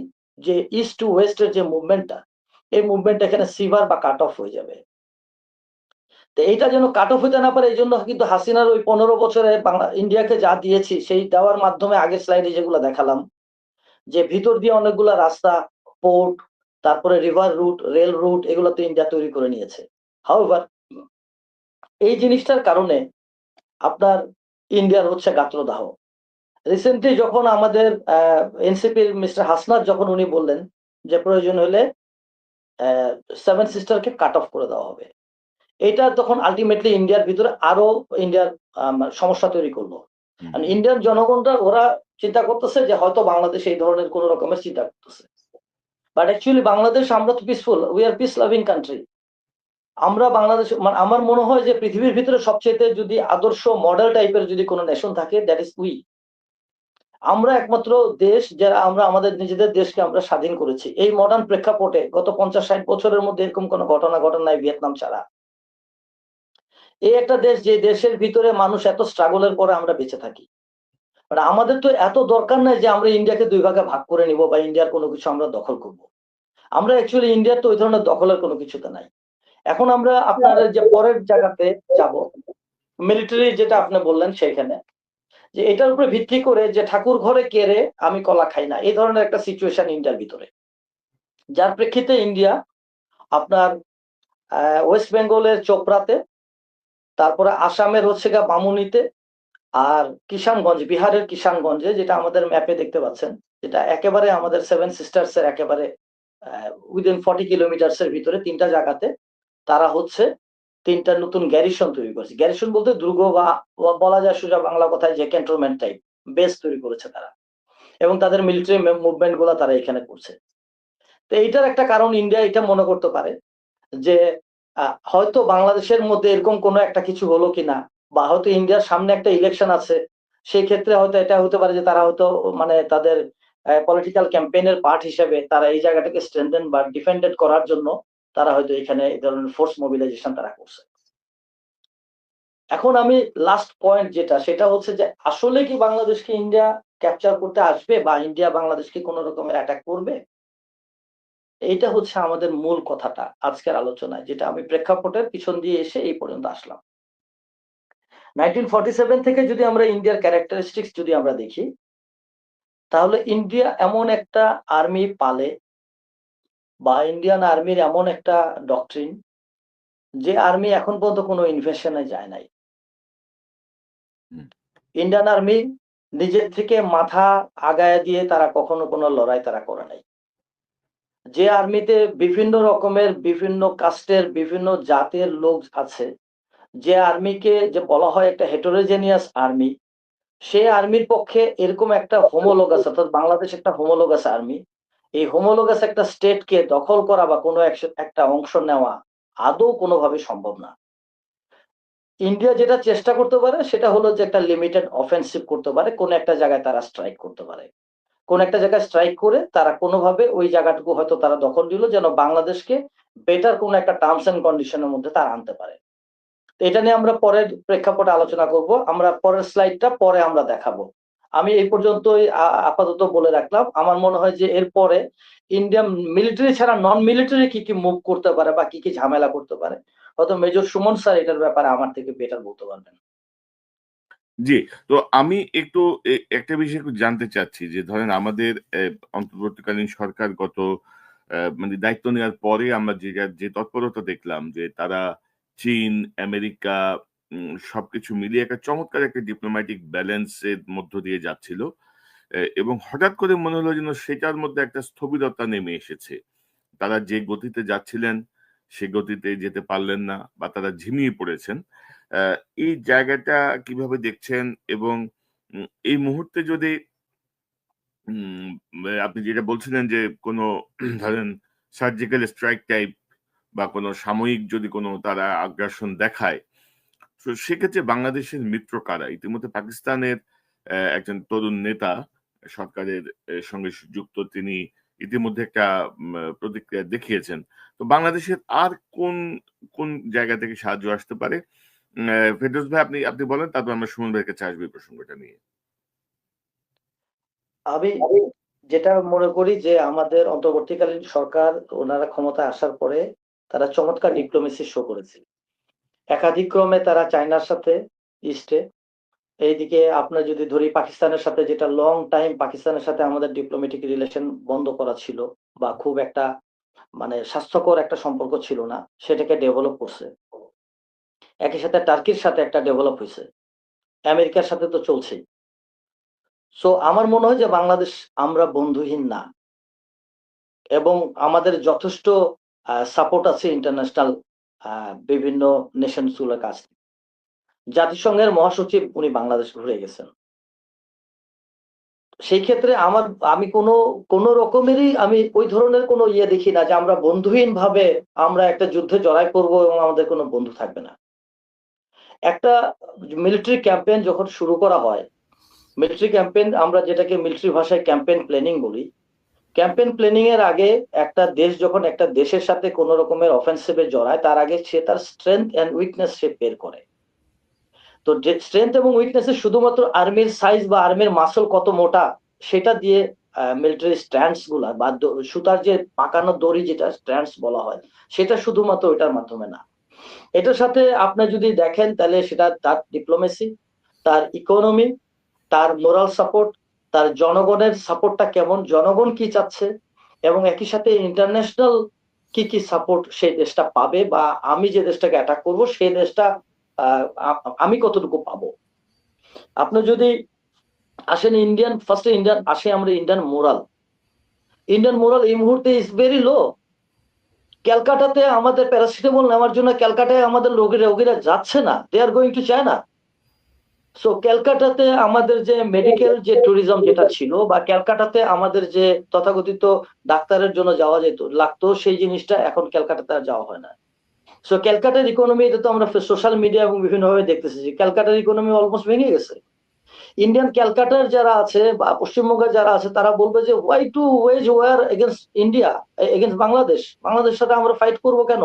যে ইস্ট টু ওয়েস্টের যে মুভমেন্টটা, এই মুভমেন্ট এখানে সিভার বা কাট অফ হয়ে যাবে। তো এইটা যেন কাট অফ হইতে না পারে, এই জন্য কিন্তু হাসিনার ওই 15 বছরে ইন্ডিয়াকে যা দিয়েছি, সেই দেওয়ার মাধ্যমে আগের স্লাইডে যেগুলো দেখালাম, যে ভিতর দিয়ে অনেকগুলা রাস্তা, পোর্ট, তারপরে রিভার রুট, রেল রুট, এগুলো তো ইন্ডিয়া তৈরি করে নিয়েছে। হাউএভার, এই জিনিসটার কারণে আপনার ইন্ডিয়ার হচ্ছে গাত্রদাহ। রিসেন্টলি যখন আমাদের এনসিপির মিস্টার হাসনাত যখন উনি বললেন যে প্রয়োজন হলে 7 সিস্টারকে কাট অফ করে দেওয়া হবে, এটা তখন আলটিমেটলি ইন্ডিয়ার ভিতরে আরো ইন্ডিয়ার সমস্যা তৈরি করলো। ইন্ডিয়ান জনগণরা ওরা চিন্তা করতেছে যে হয়তো বাংলাদেশ এই ধরনের কোন রকমের চিন্তা করতেছে, বাট অ্যাকচুয়ালি বাংলাদেশ, আমরা তো peaceful, we are peace loving country. আমরা বাংলাদেশ, মানে আমার মনে হয় যে পৃথিবীর ভিতরে সবচেয়ে যদি আদর্শ মডেল টাইপের যদি কোনো নেশন থাকে, দ্যাট ইজ উই। আমরা একমাত্র দেশ যারা আমরা আমাদের নিজেদের দেশকে আমরা স্বাধীন করেছি এই মডার্ন প্রেক্ষাপটে। গত 50-60 বছরের মধ্যে এরকম কোনো ঘটনা ঘটে নাই ভিয়েতনাম ছাড়া। এই একটা দেশ, যে দেশের ভিতরে মানুষ এত স্ট্রাগলের পরে আমরা বেঁচে থাকি। মানে আমাদের তো এত দরকার নাই যে আমরা ইন্ডিয়াকে 2 ভাগে ভাগ করে নিব বা ইন্ডিয়ার কোনো কিছু আমরা দখল করব। আমরা অ্যাকচুয়ালি ইন্ডিয়ার তো ওই ধরনের দখলের কোনো কিছুতে নাই। এখন আমরা আপনার যে পরের জায়গাতে যাব, মিলিটারি যেটা আপনি বললেন, সেখানে যে এটার উপরে ভিত্তি করে যে ঠাকুর ঘরে কেড়ে আমি কলা খাই না, এই ধরনের একটা সিচুয়েশন ইন্ডিয়ার ভিতরে, যার প্রেক্ষিতে ইন্ডিয়া আপনার ওয়েস্ট বেঙ্গলের চোপড়াতে, তারপরে আসামের হচ্ছে গা বামুনিতে, আর কিষানগঞ্জ, বিহারের কিষানগঞ্জে, যেটা আমাদের ম্যাপে দেখতে পাচ্ছেন, যেটা একেবারে আমাদের 7 সিস্টার্স এর একেবারে উইদিন 40 কিলোমিটার্স এর ভিতরে 3টা জায়গাতে তারা হচ্ছে 3টা নতুন গ্যারিসন তৈরি করেছে। গ্যারিসন বলতে দুর্গ, বা বলা যায় সোজা বাংলা কথায় যে ক্যান্টনমেন্ট টাইপ বেস তৈরি করেছে তারা, এবং তাদের মিলিটারি মুভমেন্ট গুলা তারা এখানে করছে। তো এইটার একটা কারণ ইন্ডিয়া এটা মনে করতে পারে যে হয়তো বাংলাদেশের মধ্যে এরকম কোনো একটা কিছু হলো কিনা, বা হয়তো ইন্ডিয়ার সামনে একটা ইলেকশন আছে, সেই ক্ষেত্রে হয়তো এটা হতে পারে যে তারা হয়তো মানে তাদের পলিটিক্যাল ক্যাম্পেইনের পার্ট হিসেবে তারা এই জায়গাটাকে স্ট্রেনথেন বা ডিফেন্ডেড করার জন্য তারা হয়তো এখানে এই ধরনের ফোর্স মোবিলাইজেশন তারা করছে। এখন আমি লাস্ট পয়েন্ট যেটা, সেটা হচ্ছে যে আসলে কি বাংলাদেশকে ইন্ডিয়া ক্যাপচার করতে আসবে, বা ইন্ডিয়া বাংলাদেশকে কোনো রকমের অ্যাটাক করবে? এইটা হচ্ছে আমাদের মূল কথাটা আজকের আলোচনায়, যেটা আমি প্রেক্ষাপটের পিছন দিয়ে এসে এই পর্যন্ত আসলাম। 1947 থেকে যদি আমরা ইন্ডিয়ার ক্যারেক্টারিস্টিক্স যদি আমরা দেখি, তাহলে ইন্ডিয়া এমন একটা আর্মি পালে, বা ইন্ডিয়ান আর্মির এমন একটা ডক্ট্রিন, যে আর্মি এখন পর্যন্ত কোনো ইনভেশনে যায় নাই। ইন্ডিয়ান আর্মি নিজের থেকে মাথা আগায়া দিয়ে তারা কখনো কোনো লড়াই তারা করে নাই। যে আর্মিতে বিভিন্ন রকমের, বিভিন্ন কাস্টের, বিভিন্ন জাতের লোক আছে, যে আর্মিকে যে বলা হয় একটা হেটেরোজেনিয়াস আর্মি, সেই আর্মির পক্ষে এরকম একটা হোমোলোগাস, অর্থাৎ বাংলাদেশ একটা হোমোলোগাস আর্মি, এই হোমোলোগাস একটা স্টেটকে দখল করা বা কোনো একটা অংশ নেওয়া আদৌ কোনোভাবে সম্ভব না। ইন্ডিয়া যেটা চেষ্টা করতে পারে সেটা হলো যে একটা লিমিটেড অফেন্সিভ করতে পারে, কোন একটা জায়গায় তারা স্ট্রাইক করতে পারে, কোন একটা জায়গায় স্ট্রাইক করে তারা কোনোভাবে ওই জায়গাটুকু হয়তো তারা দখল দিল, যেন বাংলাদেশকে বেটার কোন একটা টার্মস এন্ড কন্ডিশনের মধ্যে তারা আনতে পারে। এটা নিয়ে আমরা পরের প্রেক্ষাপটে আলোচনা করব, আমরা পরের স্লাইডটা পরে আমরা দেখাবো। আমি এই পর্যন্তই আপাতত বলে রাখলাম। আমার মনে হয় যে এরপরে ইন্ডিয়ান মিলিটারি ছাড়া নন মিলিটারি কি কি মুভ করতে পারে বা কি কি ঝামেলা করতে পারে, হয়তো মেজর সুমন স্যার এটার ব্যাপারে আমার থেকে বেটার বলতে পারবেন। জি, তো আমি একটু একটা বিষয় একটু জানতে চাচ্ছি যে ধরেন আমাদের অন্তর্বর্তীকালীন সরকার গত মানে দায়িত্ব নেওয়ার পরে আমরা যে তৎপরতা দেখলাম যে তারা চীন, আমেরিকা সবকিছু মিলিয়ে একটা চমৎকার একটা ডিপ্লোম্যাটিক ব্যালেন্স এর মধ্য দিয়ে যাচ্ছিল। এবং হঠাৎ করে মনে হলো যেন সেটার মধ্যে একটা স্থবিরতা নেমে এসেছে। তারা যে গতিতে যাচ্ছিলেন সে গতিতে যেতে পারলেন না বা তারা ঝিমিয়ে পড়েছেন। আহ, এই জায়গাটা কিভাবে দেখছেন এবং এই মুহূর্তে যদি উম, আপনি যেটা বলছিলেন যে কোনো ধরেন সার্জিক্যাল স্ট্রাইক টাইপ বা কোনো সাময়িক যদি কোনো তারা আগ্রাসন দেখায়, তো সেক্ষেত্রে বাংলাদেশের মিত্র কারা? ইতিমধ্যে পাকিস্তানের একজন তরুণ নেতা সরকারের সঙ্গে যুক্ত, তিনি ইতিমধ্যে একটা প্রতিক্রিয়া দেখিয়েছেন। তো বাংলাদেশের আর কোন কোন জায়গা থেকে সাহায্য আসতে পারে? ফেরদৌস ভাই, আপনি আপনি বলেন, তারপর আমরা সুমন ভাইয়ের কাছে আসবো এই প্রসঙ্গটা নিয়ে। আমি যেটা মনে করি যে আমাদের অন্তর্বর্তীকালীন সরকার ওনারা ক্ষমতায় আসার পরে তারা চমৎকার ডিপ্লোমেসি শো করেছে। একাধিক্রমে তারা চায়নার সাথে ইস্টে, এইদিকে আপনার যদি ধরি পাকিস্তানের সাথে, যেটা লং টাইম পাকিস্তানের সাথে আমাদের ডিপ্লোম্যাটিক রিলেশন বন্ধ করা ছিল বা খুব একটা মানে স্বাস্থ্যকর একটা সম্পর্ক ছিল না, সেটাকে ডেভেলপ করছে। একই সাথে টার্কির সাথে একটা ডেভেলপ হয়েছে, আমেরিকার সাথে তো চলছেই। সো আমার মনে হয় যে বাংলাদেশ আমরা বন্ধুহীন না, এবং আমাদের যথেষ্ট সাপোর্ট আছে ইন্টারন্যাশনাল বিভিন্ন নেশনস গুলোর কাছ থেকে। জাতিসংঘের মহাসচিব উনি বাংলাদেশ ঘুরে গেছেন। সেই ক্ষেত্রে আমি কোনো রকমেরই আমি ওই ধরনের কোনো ইয়ে দেখি না যে আমরা বন্ধুহীন ভাবে আমরা একটা যুদ্ধে জড়াই করব এবং আমাদের কোনো বন্ধু থাকবে না। একটা মিলিটারি ক্যাম্পেইন যখন শুরু করা হয়, মিলিটারি ক্যাম্পেইন আমরা যেটাকে মিলিটারি ভাষায় ক্যাম্পেইন প্ল্যানিং বলি, ক্যাম্পেইন প্ল্যানিং এর আগে একটা দেশ যখন একটা দেশের সাথে কোনো রকমের অফেন্সিভে জড়ায়, তার আগে সে তার স্ট্রেংথ এন্ড উইকনেস সে বের করে। তো যে স্ট্রেংথ এবং উইকনেসে শুধুমাত্র আর্মির সাইজ বা আর্মির মাসল কত মোটা সেটা দিয়ে মিলিটারি স্ট্যান্ডস গুলা বা সুতার যে পাকানো দড়ি যেটা স্ট্যান্ডস বলা হয়, সেটা শুধুমাত্র ওইটার মাধ্যমে না। এটার সাথে আপনি যদি দেখেন তাহলে সেটা তার ডিপ্লোমেসি, তার ইকোনমি, তার মোরাল সাপোর্ট, তার জনগণের সাপোর্টটা কেমন, জনগণ কি চাচ্ছে, এবং একই সাথে ইন্টারন্যাশনাল কি কি সাপোর্ট সেই দেশটা পাবে, বা আমি যে দেশটাকে অ্যাটাক করব সেই দেশটা আমি কতটুকু পাবো। আপনি যদি আসেন ইন্ডিয়ান, ফার্স্টে ইন্ডিয়ান আসে, আমরা ইন্ডিয়ান মোরাল এই মুহূর্তে ইজ ভেরি লো। ক্যালকাটাতে আমাদের প্যারাসিটামল নেওয়ার জন্য ক্যালকাটায় আমাদের রোগীরা যাচ্ছে না, they are going to China. So ক্যালকাটাতে আমাদের যে মেডিকেল যে ট্যুরিজম যেটা ছিল, বা ক্যালকাটাতে আমাদের যে তথাকথিত ডাক্তারের জন্য যাওয়া যেত লাগতো, সেই জিনিসটা এখন ক্যালকাটাতে আর যাওয়া হয় না। সো ক্যালকাটার ইকোনমি, এটা তো আমরা সোশ্যাল মিডিয়া এবং বিভিন্নভাবে দেখতেছি যে ক্যালকাটার ইকোনমি অলমোস্ট ভেঙে গেছে। ইন্ডিয়ান ক্যালকাটার যারা আছে বা পশ্চিমবঙ্গের যারা আছে তারা বলবে যে why to wage war against India, against বাংলাদেশের সাথে আমরা ফাইট করব কেন?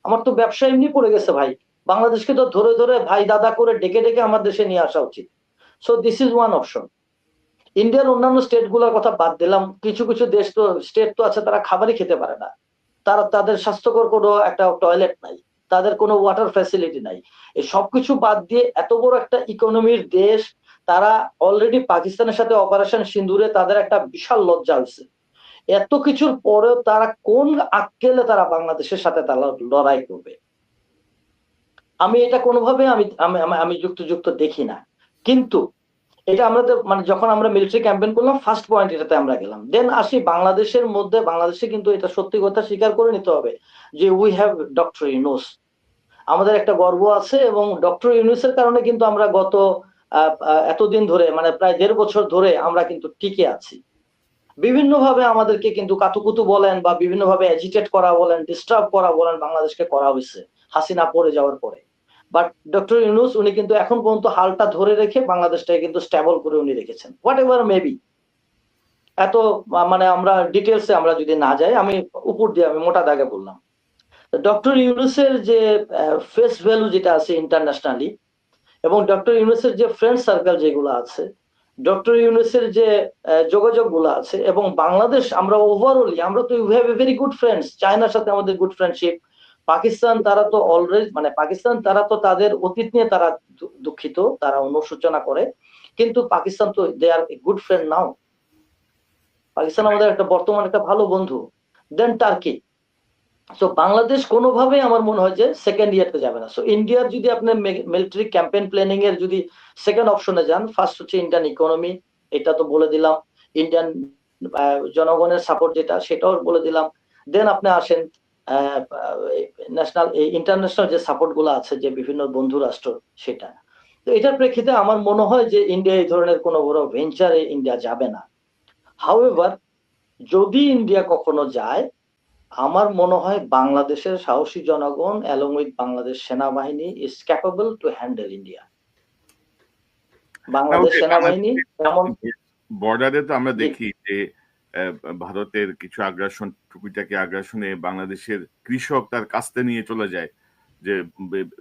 আমার তো ব্যবসা এমনি পড়ে গেছে ভাই, বাংলাদেশকে তো ধরে ধরে ভাই দাদা করে ডেকে ডেকে আমার দেশে নিয়ে আসা উচিত। So this is one option. ইন্ডিয়ার অন্যান্য স্টেট গুলোর কথা বাদ দিলাম, কিছু কিছু দেশ তো স্টেট তো আছে তারা খাবারই খেতে পারে না, তাদের স্বাস্থ্যকর কোনো একটা টয়লেট নাই, তাদের কোনো ওয়াটার ফ্যাসিলিটি নাই। এই সবকিছু বাদ দিয়ে এত বড় একটা ইকোনমির দেশ, তারা অলরেডি পাকিস্তানের সাথে অপারেশন সিন্দুরে তাদের একটা বিশাল লজ্জা হয়েছে। এত কিছুর পরেও তারা কোন আক্কেলে তারা বাংলাদেশের সাথে তারা লড়াই করবে? আমি এটা কোনোভাবে আমি আমি যুক্ত দেখি না। কিন্তু এটা আমাদের মানে যখন আমরা মিলিটারি ক্যাম্পেইন করলাম, ফার্স্ট পয়েন্ট এটাতে আমরা গেলাম। দেন আসি বাংলাদেশের মধ্যে, বাংলাদেশে কিন্তু এটা সত্যি কথা স্বীকার করে নিতে হবে যে উই হ্যাভ ডক্টর ইউনূস, আমাদের একটা গর্ব আছে, এবং ডক্টর ইউনূসের কারণে কিন্তু আমরা গত এতদিন ধরে মানে প্রায় 1.5 বছর ধরে আমরা কিন্তু টিকে আছি। বিভিন্নভাবে আমাদেরকে কিন্তু কাতুকুতু বলেন বা বিভিন্নভাবে এজিটেট করা বলেন, ডিস্টার্ব করা বলেন, বাংলাদেশকে করা হয়েছে হাসিনা পড়ে যাওয়ার পরে। বাট ডক্টর ইউনূস উনি কিন্তু এখন পর্যন্ত হালটা ধরে রেখে বাংলাদেশটাকে কিন্তু স্টেবল করে উনি রেখেছেন। হোয়াট এভার মেবি, এত মানে আমরা ডিটেলসে আমরা যদি না যাই, আমি উপর দিয়ে আমি মোটা দাগে বললাম। ডক্টর ইউনূসের যে ফেস ভ্যালু যেটা আছে ইন্টারন্যাশনালি, এবং ডক্টর ইউনূসের যে ফ্রেন্ড সার্কেল যেগুলো আছে, ডক্টর ইউনূসের যে যোগাযোগ গুলো আছে, এবং বাংলাদেশ আমরা ওভারঅলি আমরা তো we have a very good friends. চায়নার সাথে আমাদের গুড ফ্রেন্ডশিপ, পাকিস্তান তারা তো অলরেডি মানে পাকিস্তান তারা তো তাদের অতীত নিয়ে তারা দুঃখিত, তারা অনুশোচনা করে, কিন্তু পাকিস্তান তো দে আর গুড ফ্রেন্ড নাও। পাকিস্তান আমাদের একটা বর্তমান একটা ভালো বন্ধু। দেন টার্কি। সো বাংলাদেশ কোনোভাবেই আমার মনে হয় যে সেকেন্ড ইয়ারতে যাবে না। সো ইন্ডিয়ার যদি আপনি মিলিটারি ক্যাম্পেইন প্ল্যানিং এর যদি সেকেন্ড অপশনে যান, ফার্স্ট হচ্ছে ইন্ডিয়ান ইকোনমি, এটা তো বলে দিলাম। ইন্ডিয়ান জনগণের সাপোর্ট যেটা সেটাও বলে দিলাম। দেন আপনি আসেন ন্যাশনাল ইন্টারন্যাশনাল যে সাপোর্ট গুলো আছে যে বিভিন্ন বন্ধু রাষ্ট্র, সেটা। তো এটার প্রেক্ষিতে আমার মনে হয় যে ইন্ডিয়া এই ধরনের কোনো বড় ভেঞ্চারে ইন্ডিয়া যাবে না। হাউএভার যদি ইন্ডিয়া কখনো যায়, আমার মনে হয় বাংলাদেশের সাহসী জনগণ অ্যালং উইথ বাংলাদেশ সেনাবাহিনী is capable to handle India. Bangladesh সেনাবাহিনী যেমন বর্ডারে তো আমরা দেখি যে ভারতের কিছু আগ্রাসন, টুকিটাকি আগ্রাসনে বাংলাদেশের কৃষক তার কাস্তে নিয়ে চলে যায় যে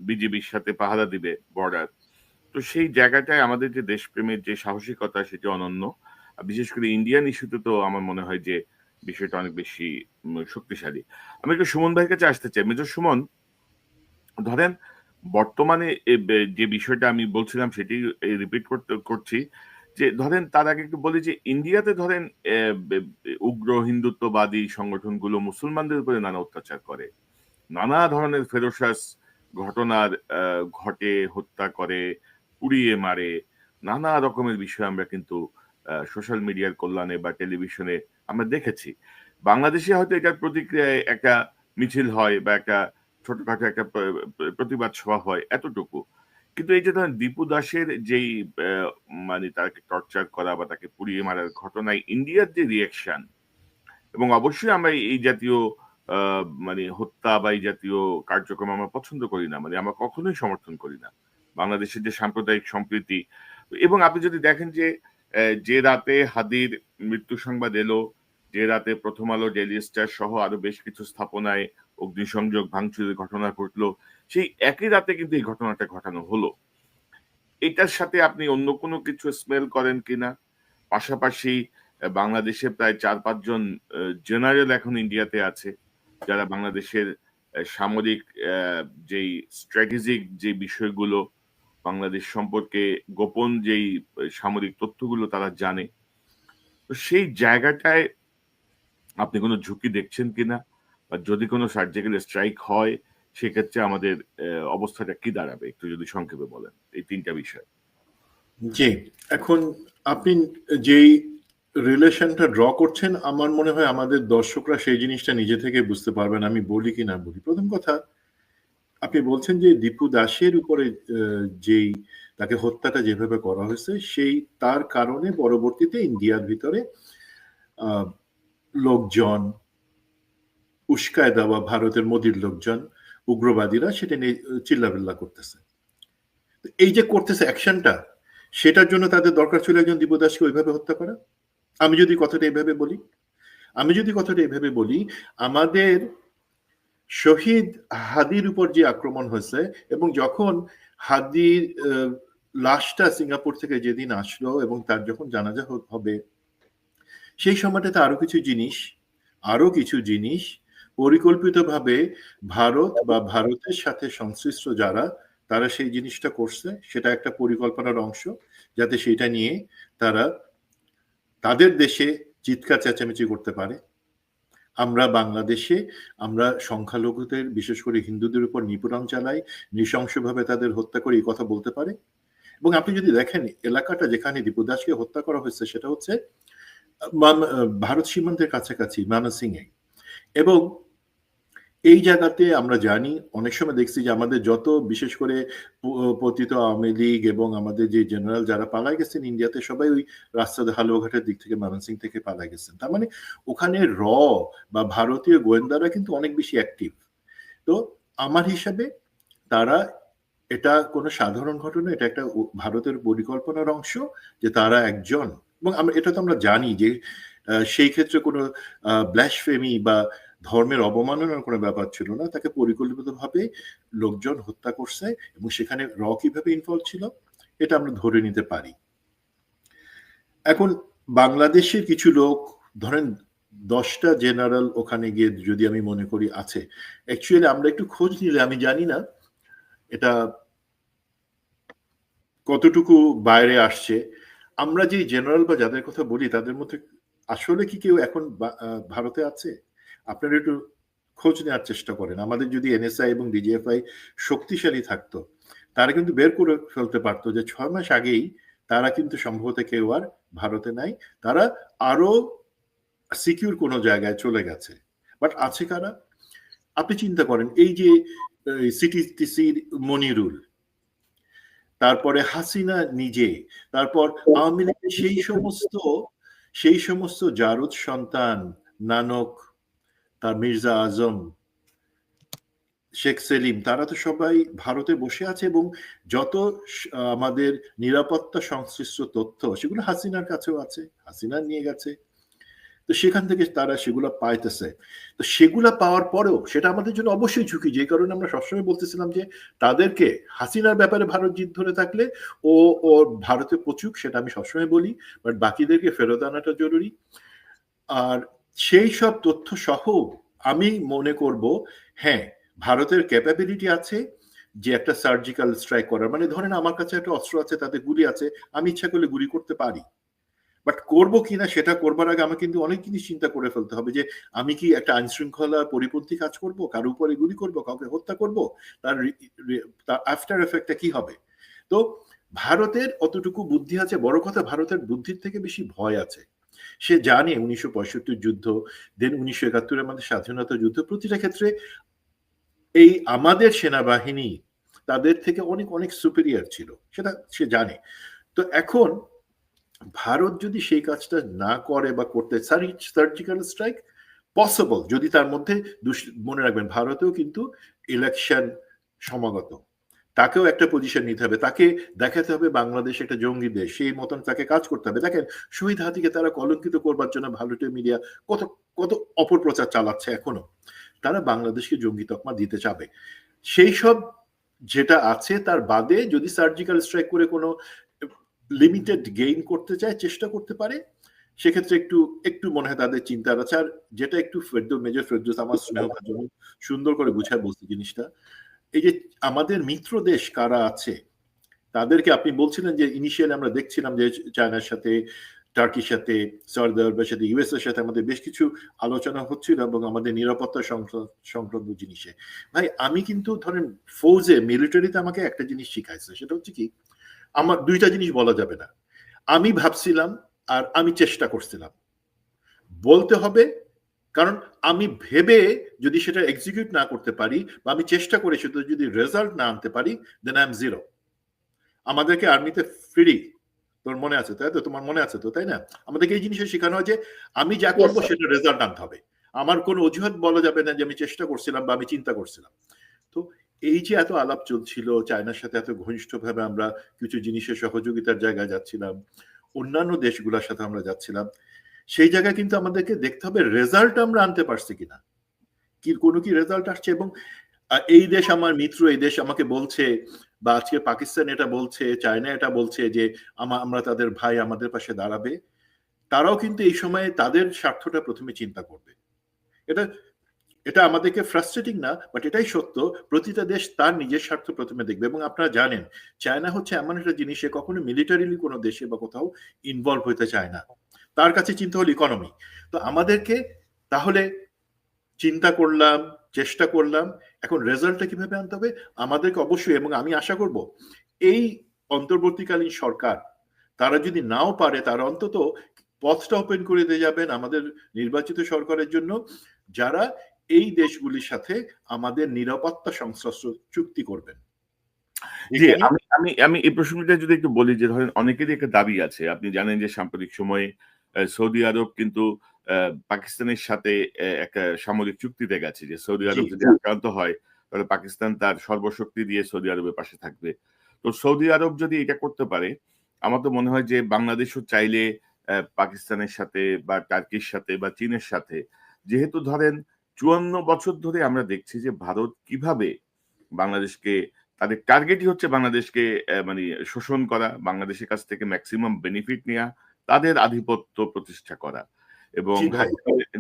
বিজিবির সাথে পাহারা দিবে বর্ডার। তো সেই জায়গাটায় আমাদের যে দেশপ্রেমের যে সাহসিকতা সেটি অনন্য। বিশেষ করে ইন্ডিয়ান ইস্যুতে তো আমার মনে হয় যে বিষয়টা অনেক বেশি শক্তিশালী। আমি একটু সুমন ভাইয়ের কাছে আসতে চাই। মেজর সুমন, ধরেন বর্তমানে যে বিষয়টা আমি বলছিলাম সেটি রিপিট করছি যে ধরেন তার আগে একটু বলি যে ইন্ডিয়াতে ধরেন উগ্র হিন্দুত্ববাদী সংগঠনগুলো মুসলমানদের উপরে নানা অত্যাচার করে, নানা ধরনের ফেরোসাস ঘটনার ঘটে, হত্যা করে, পুড়িয়ে মারে, নানা রকমের বিষয় আমরা কিন্তু সোশ্যাল মিডিয়ার কল্যাণে বা টেলিভিশনে আমরা দেখেছি। বাংলাদেশে হয়তো এটার প্রতিক্রিয়ায় একটা মিছিল হয় বা একটা ছোটখাটো একটা প্রতিবাদ সভা হয়, এতটুকু। কিন্তু এই যে ধরেন দীপু দাসের যেই মানে তাকে টর্চার করা বা তাকে পুড়িয়ে মারার ঘটনায় ইন্ডিয়ার যে রিয়াকশন, এবং অবশ্যই আমরা এই জাতীয় মানে হত্যা বা এই জাতীয় কার্যক্রম আমরা পছন্দ করি না, মানে আমরা কখনোই সমর্থন করি না। বাংলাদেশের যে সাম্প্রদায়িক সম্প্রীতি, এবং আপনি যদি দেখেন যে রাতে হাদির মৃত্যু সংবাদ এলো, যে রাতে প্রথম আলো, ডেইলি স্টার সহ আরো বেশ কিছু স্থাপনায় অগ্নিসংযোগ ভাঙচুরের ঘটনা ঘটলো, সেই একই রাতে কিন্তু এই ঘটনাটা ঘটানো হলো। এটার সাথে আপনি অন্য কোনো কিছু স্মেল করেন কিনা? পাশাপাশি বাংলাদেশে প্রায় 4-5 জন জেনারেল এখন ইন্ডিয়াতে আছে, যারা বাংলাদেশের সামরিক যেই স্ট্র্যাটেজিক যে বিষয়গুলো, বাংলাদেশ সম্পর্কে গোপন যেই সামরিক তথ্যগুলো তারা জানে। তো সেই জায়গাটায় আপনি কোনো ঝুঁকি দেখছেন কিনা, বা যদি কোনো সার্জিক্যাল স্ট্রাইক হয় সেক্ষেত্রে আমাদের অবস্থাটা কি দাঁড়াবে, একটু যদি সংক্ষেপে বলেন এই 3টা বিষয়। জি, এখন আপনি যেই রিলেশনটা ড্র করছেন, আমার মনে হয় আমাদের দর্শকরা সেই জিনিসটা নিজে থেকে বুঝতে পারবেন, আমি বলি কি না বলি। প্রথম কথা, আপনি বলছেন যে দীপু দাসের উপরে যেই তাকে হত্যাটা যেভাবে করা হয়েছে, সেই তার কারণে পরবর্তীতে ইন্ডিয়ার ভিতরে লোকজন উস্কায় দেওয়া, ভারতের মোদির লোকজন, উগ্রবাদীরা সেটা নিয়ে চিল্লাবিল্লা করতেছে। এই যে করতেছে অ্যাকশনটা, সেটার জন্য তাদের দরকার ছিল একজন দীপু দাসকে ওইভাবে হত্যা করা। আমি যদি কথাটা এভাবে বলি, আমাদের শহীদ হাদির উপর যে আক্রমণ হয়েছে, এবং যখন হাদির লাশটা সিঙ্গাপুর থেকে যেদিন আসলো এবং তার যখন জানাজা হবে, সেই সময়টাতে আরো কিছু জিনিস পরিকল্পিতভাবে ভারত বা ভারতের সাথে সংশ্লিষ্ট যারা, তারা সেই জিনিসটা করছে। সেটা একটা পরিকল্পনার অংশ, যাতে সেটা নিয়ে তারা তাদের দেশে চিৎকার চেঁচামেচি করতে পারে। আমরা বাংলাদেশে আমরা সংখ্যালঘুদের, বিশেষ করে হিন্দুদের উপর নিপীড়ন চালাই, নৃশংসভাবে তাদের হত্যা করে, এই কথা বলতে পারে। এবং আপনি যদি দেখেন এলাকাটা যেখানে দীপু দাসকে হত্যা করা হয়েছে, সেটা হচ্ছে ভারত সীমান্তের কাছাকাছি ময়মনসিংহে। এবং এই জায়গাতে আমরা জানি, অনেক সময় দেখছি যে আমাদের যত, বিশেষ করে পতিত আওয়ামী লীগ এবং আমাদের যে জেনারেল যারা পালায় গেছেন ইন্ডিয়াতে, সবাই ওই রাস্তাতে হালুয়াঘাটের দিক থেকে ময়মনসিংহ থেকে পালায় গেছেন। তার মানে ওখানে বা ভারতীয় গোয়েন্দারা কিন্তু অনেক বেশি অ্যাক্টিভ। তো আমার হিসাবে তারা, এটা কোনো সাধারণ ঘটনা, এটা একটা ভারতের পরিকল্পনার অংশ, যে তারা একজন, এবং এটা তো আমরা জানি যে সেই ক্ষেত্রে কোনো ব্ল্যাসফেমি বা ধর্মের অবমাননার কোনো ব্যাপার ছিল না। তাকে পরিকল্পিতভাবে লোকজন হত্যা করছে, এবং সেখানে কিভাবে ইনভলভ ছিল এটা আমরা ধরে নিতে পারি। এখন বাংলাদেশের কিছু লোক, ধরেন 10টা জেনারেল ওখানে গিয়ে যদি আমি মনে করি আছে। অ্যাকচুয়ালি আমরা একটু খোঁজ নিলে আমি জানি না এটা কতটুকু বাইরে আসছে। আমরা যে জেনারেল বা যাদের কথা বলি তাদের মধ্যে আসলে কি কেউ এখন ভারতে আছে? আপনারা একটু খোঁজ নেওয়ার চেষ্টা করেন। আমাদের যদি এনএসআই এবং ডিজিএফআই শক্তিশালী থাকতো, তারা কিন্তু বের করে ফেলতে পারতো যে 6 মাস আগেই তারা কিন্তু সম্ভবত কেউ আর ভারতে নাই, তারা আরো সিকিউর কোনো জায়গায় চলে গেছে। বাট আছে কারা? আপনি চিন্তা করেন, এই যে সিটিসির মনিরুল, তারপরে হাসিনা নিজে, তারপর আওয়ামী লীগের সেই সমস্ত জারদ সন্তান, নানক, তার মির্জা আজম, শেখ সেলিম, তারা তো সবাই ভারতে বসে আছে এবং যত আমাদের নিরাপত্তা সংশ্লিষ্ট তথ্য সেগুলো হাসিনার কাছেও আছে, হাসিনা নিয়ে গেছে। তো সেখান থেকে তারা সেগুলা পাইতেছে। তো সেগুলা পাওয়ার পরেও সেটা আমাদের জন্য অবশ্যই ঝুঁকি, যে কারণে আমরা সবসময় বলতেছিলাম যে তাদেরকে হাসিনার ব্যাপারে ভারত জিদ ধরে থাকলে ও ভারতে পচুক, সেটা আমি সবসময় বলি, বাট বাকিদেরকে ফেরত আনাটা জরুরি। আর সেই সব তথ্য সহ আমি মনে করব হ্যাঁ, ভারতের ক্যাপাবিলিটি আছে যে একটা সার্জিক্যাল স্ট্রাইক করার। মানে ধরেন আমার কাছে একটা অস্ত্র আছে, তাতে গুলি আছে, আমি ইচ্ছা করলে গুলি করতে পারি, বাট করবো কিনা সেটা করবার আগে আমাকে কিন্তু অনেক জিনিস চিন্তা করে ফেলতে হবে, যে আমি কি একটা আইন শৃঙ্খলা পরিপন্থী কাজ করব, কারো উপরে গুলি করব, কাউকে হত্যা করব, তার আফটার এফেক্টটা কি হবে। তো ভারতের অতটুকু বুদ্ধি আছে, বড় কথা ভারতের বুদ্ধির থেকে বেশি ভয় আছে। সে জানে 1965 যুদ্ধ, দেন 1971 আমাদের স্বাধীনতা যুদ্ধ, প্রতিটা ক্ষেত্রে এই আমাদের সেনাবাহিনী তাদের থেকে অনেক অনেক সুপিরিয়ার ছিল, সেটা সে জানে। তো এখন ভারত যদি সেই কাজটা না করে বা করতে, সার্জিক্যাল স্ট্রাইক পসিবল যদি তার মধ্যে, মনে রাখবেন ভারতেও কিন্তু ইলেকশন সমাগত, তাকেও একটা পজিশন নিতে হবে, তাকে দেখাতে হবে বাংলাদেশ একটা জঙ্গি দেশ, সেই মতন তাকে কাজ করতে হবে। দেখেন শহীদ হাদিকে তারা কলঙ্কিত করবার জন্য ভারতীয় মিডিয়া কত কত অপপ্রচার চালাচ্ছে এখনো, তারা বাংলাদেশকে জঙ্গি তকমা দিতে চাবে। সেই সব যেটা আছে তার বাদে যদি সার্জিক্যাল স্ট্রাইক করে কোনো লিমিটেড গেইন করতে চায়, চেষ্টা করতে পারে, সেক্ষেত্রে একটু একটু মনে হয় তাদের চিন্তা আছে। আর যেটা একটু মেজর ফেরদৌস আমার স্নেহ সুন্দর করে বুঝায় বলছে জিনিসটা, এই যে আমাদের মিত্র দেশ কারা আছে তাদেরকে আপনি বলছিলেন যে ইনিশিয়ালি আমরা দেখছিলাম যে চায়নার সাথে, টার্কির সাথে, সৌদি আরবের সাথে, ইউএস এর সাথে আমাদের বেশ কিছু আলোচনা হচ্ছিল এবং আমাদের নিরাপত্তা সংক্রান্ত জিনিসে। ভাই আমি কিন্তু ধরেন ফৌজে, মিলিটারিতে আমাকে একটা জিনিস শিখাইছে, সেটা হচ্ছে কি, আমার দুইটা জিনিস বলা যাবে না। আমি ভাবছিলাম আর আমি চেষ্টা করছিলাম বলতে হবে, কারণ আমি ভেবে যদি সেটা এক্সিকিউট না করতে পারি বা আমি চেষ্টা করে সেটা যদি রেজাল্ট না আনতে পারি, দেন আই এম জিরো। আমাদেরকে আর্মিতে ফ্রি, তোর মনে আছে তাই তো, তোমার মনে আছে তো, তাই না? আমাদেরকে এই জিনিসটা শেখানো হয় যে আমি যা করবো সেটা রেজাল্ট আনতে হবে, আমার কোনো অজুহাত বলা যাবে না যে আমি চেষ্টা করছিলাম বা আমি চিন্তা করছিলাম। তো এই যে এত আলাপ চলছিল, চায়নার সাথে এত ঘনিষ্ঠভাবে আমরা কিছু জিনিসের সহযোগিতার জায়গায় যাচ্ছিলাম, অন্যান্য দেশগুলোর সাথে আমরা যাচ্ছিলাম, সেই জায়গায় কিন্তু আমাদেরকে দেখতে হবে রেজাল্ট আমরা আনতে পারছি কিনা, কি কোনো কি রেজাল্ট আসছে। এবং এই দেশ আমার মিত্র, এই দেশ আমাকে বলছে, বা আজকে পাকিস্তান এটা বলছে, চায়না এটা বলছে যে আমরা তাদের ভাই, আমাদের পাশে দাঁড়াবে, তারাও কিন্তু এই সময়ে তাদের স্বার্থটা প্রথমে চিন্তা করবে। এটা এটা আমাদেরকে ফ্রাস্ট্রেটিং না, বাট এটাই সত্য, প্রতিটা দেশ তার নিজের স্বার্থ প্রথমে দেখবে। এবং আপনারা জানেন চায়না হচ্ছে এমন একটা জিনিস, সে কখনো মিলিটারিলি কোনো দেশে বা কোথাও ইনভলভ হতে চায় না, তার কাছে চিন্তা হলো ইকোনমি। তো আমাদেরকে তাহলে চিন্তা করলাম, চেষ্টা করলাম, এখন রেজাল্টটা কিভাবে আনতে হবে আমাদেরকে অবশ্যই, এবং আমি আশা করব এই অন্তর্বর্তীকালীন সরকার তারা যদি নাও পারে, তারা অন্তত পথটা ওপেন করে দিয়ে যাবেন আমাদের নির্বাচিত সরকারের জন্য, যারা এই দেশগুলির সাথে আমাদের নিরাপত্তা সংশ্লিষ্ট চুক্তি করবেন। জি, আমি আমি আমি এই প্রসঙ্গটা যদি একটু বলি, যে ধরেন অনেকেরই একটা দাবি আছে। আপনি জানেন যে সাম্প্রতিক সময়ে সৌদি আরব কিন্তু পাকিস্তানের সাথে একটা সামরিক চুক্তিতে গেছে, যে সৌদি আরব যদি আক্রান্ত হয় তাহলে পাকিস্তান তার সর্বশক্তি দিয়ে সৌদি আরবের পাশে থাকবে। তো সৌদি আরব যদি এটা করতে পারে, আমার তো মনে হয় যে বাংলাদেশও চাইলে পাকিস্তানের সাথে বা টার্কির সাথে বা চীনের সাথে, যেহেতু ধরেন ৫৪ বছর ধরে আমরা দেখছি যে ভারত কিভাবে বাংলাদেশকে, তাদের টার্গেটই হচ্ছে বাংলাদেশকে মানে শোষণ করা, বাংলাদেশের কাছ থেকে ম্যাক্সিমাম বেনিফিট নেওয়া, তাদের আধিপত্য প্রতিষ্ঠা করা। এবং জি ভাই।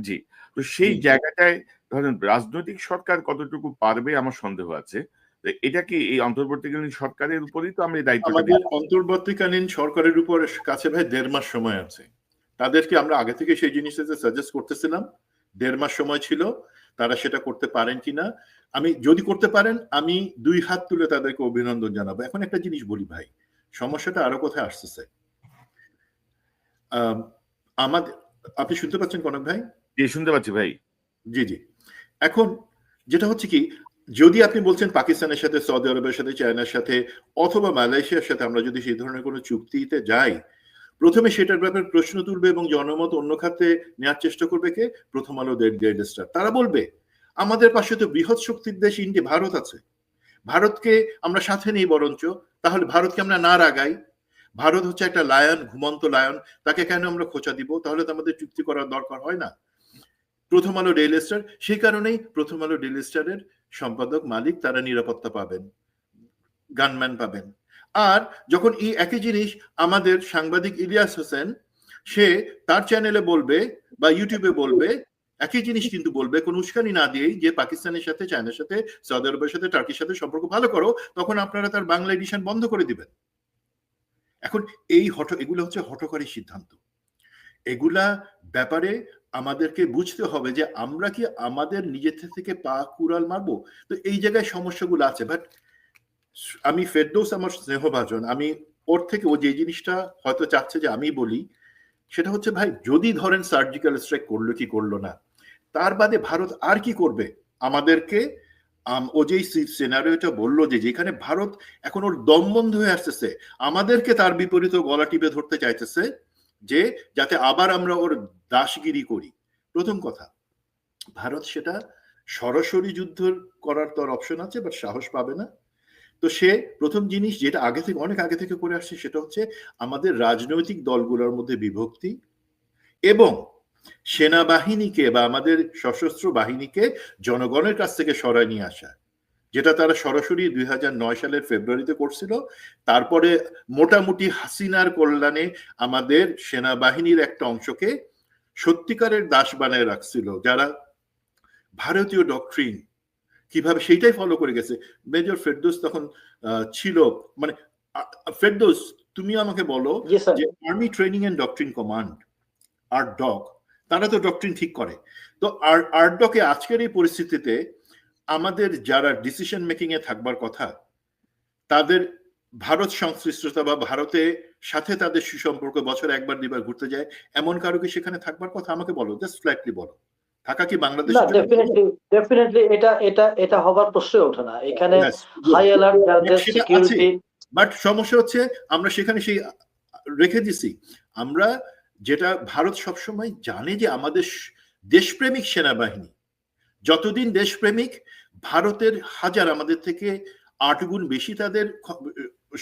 জি। তো সেই জি। জায়গাটায় ধরেন রাজনৈতিক সরকার কতটুকু পারবে আমার সন্দেহ আছে। তো এটা কি এই অন্তর্বর্তীকালীন সরকারের উপরেই তো আমরা এই দায়িত্বটা আমাদের অন্তর্বর্তীকালীন সরকারের উপর কাছে ভাই 1.5 মাস সময় আছে। তাদেরকে আমরা আগে থেকে সেই জিনিসটা সাজেস্ট করতেছিলাম। 1.5 মাস সময় ছিল। তারা সেটা করতে পারেন কিনা। আমি যদি করতে পারেন আমি 2 হাত তুলে তাদেরকে অভিনন্দন জানাবো। এখন একটা জিনিস বলি ভাই। সমস্যাটা আরো কোথায় আসতেছে? আম আমাদের আপনি শুনতে পাচ্ছেন কনক ভাই? জি, শুনতে পাচ্ছি ভাই। জি, জি। এখন যেটা হচ্ছে কি, যদি আপনি বলছেন পাকিস্তানের সাথে, সৌদি আরবের সাথে, চায়নার সাথে অথবা মালয়েশিয়ার সাথে আমরা যদি সেই ধরনের কোনো চুক্তিতে যাই, প্রথমে সেটার ব্যাপারে প্রশ্ন তুলবে এবং জনমত অন্য খাতে নেওয়ার চেষ্টা করবে কে? প্রথম আলো, ডেইলি স্টার। তারা বলবে, আমাদের পাশে তো বৃহৎ শক্তির দেশ ইন্ডিয়া, ভারত আছে। ভারতকে আমরা সাথে নেই বরঞ্চ। তাহলে ভারতকে আমরা না রাগাই। ভারত হচ্ছে একটা লায়ন, ঘুমন্ত লায়ন। তাকে কেন আমরা খোঁচা দিব? তাহলে তো আমাদের চুক্তি করার দরকার হয় না। প্রথম আলো, ডেইলি স্টার, সেই কারণেই প্রথম আলো, ডেইলি স্টারের সম্পাদক, মালিক তারা নিরাপত্তা পাবেন, গানম্যান পাবেন। আর যখন এই একই জিনিস আমাদের সাংবাদিক ইলিয়াস হোসেন, সে তার চ্যানেলে বলবে বা ইউটিউবে বলবে, একই জিনিস কিন্তু বলবে কোনো উস্কানি না দিয়েই, যে পাকিস্তানের সাথে, চায়নার সাথে, সৌদি আরবের সাথে, টার্কির সাথে সম্পর্ক ভালো করো, তখন আপনারা তার বাংলা এডিশন বন্ধ করে দিবেন। এখন এগুলো হচ্ছে হঠকারী সিদ্ধান্ত। এগুলা ব্যাপারে আমাদেরকে বুঝতে হবে যে আমরা কি আমাদের নিজের থেকে পা কুড়াল মারবো? তো এই জায়গায় সমস্যাগুলো আছে। বাট আমি ফেরদৌস আমার স্নেহভাজন, আমি ওর থেকে ও যে জিনিসটা হয়তো চাচ্ছে যে আমি বলি, সেটা হচ্ছে ভাই, যদি ধরেন সার্জিক্যাল স্ট্রাইক করলো কি করলো না, তার বাদে ভারত আর কি করবে? আমাদেরকে ও যেই সিনারিওটা বললো যে যেখানে ভারত এখন ওর দম বন্ধ হয়ে আসতেছে, আমাদেরকে তার বিপরীত গলা টিপে ধরতে চাইতেছে, যে যাতে আবার আমরা ওর দাসগিরি করি। প্রথম কথা, ভারত সেটা সরাসরি যুদ্ধ করার তোর অপশন আছে, বাট সাহস পাবে না। তো সে প্রথম জিনিস যেটা আগে থেকে, অনেক আগে থেকে করে আসছে, সেটা হচ্ছে আমাদের রাজনৈতিক দলগুলোর মধ্যে বিভক্তি এবং সেনাবাহিনীকে বা আমাদের সশস্ত্র বাহিনীকে জনগণের কাছ থেকে সরায় নিয়ে আসা, যেটা তারা সরাসরি 2009 সালের ফেব্রুয়ারিতে করছিল। তারপরে মোটামুটি হাসিনার কল্যাণে আমাদের সেনাবাহিনীর একটা অংশকে সত্যিকারের দাস বানায় রাখছিল, যারা ভারতীয় ডক্ট্রিন কিভাবে সেইটাই ফলো করে গেছে। মেজর ফেরদৌস তখন ছিল, মানে ফেরদৌস, তুমি আমাকে বলো জি স্যার। যে army training and doctrine command, আরডক, তারা তো ডক্ট্রিন ঠিক করে। তো আরডকে আজকের এই পরিস্থিতিতে আমাদের যারা ডিসিশন মেকিং এ থাকবার কথা, তাদের ভারত সংশ্লিষ্টতা বা ভারতের সাথে তাদের সুসম্পর্ক বছরে একবার দুবার ঘুরতে যায়, এমন কারো কি সেখানে থাকবার কথা? আমাকে বলো, জাস্ট ফ্ল্যাটলি বলো, থাকা কি না, বাংলাদেশের জন্য? ডেফিনেটলি এটা হবার প্রশ্নই ওঠে না। এখানে Yes, হাই অ্যালার্ট গার্ডের সেটা আছে, সিকিউরিটি। বাট সমস্যা হচ্ছে আমরা সেখানে সেই রেখে দিছি। আমরা যেটা, ভারত সবসময় জানে যে আমাদের দেশপ্রেমিক সেনাবাহিনী, যতদিন দেশপ্রেমিক, ভারতের হাজার, আমাদের থেকে 8 গুণ বেশি তাদের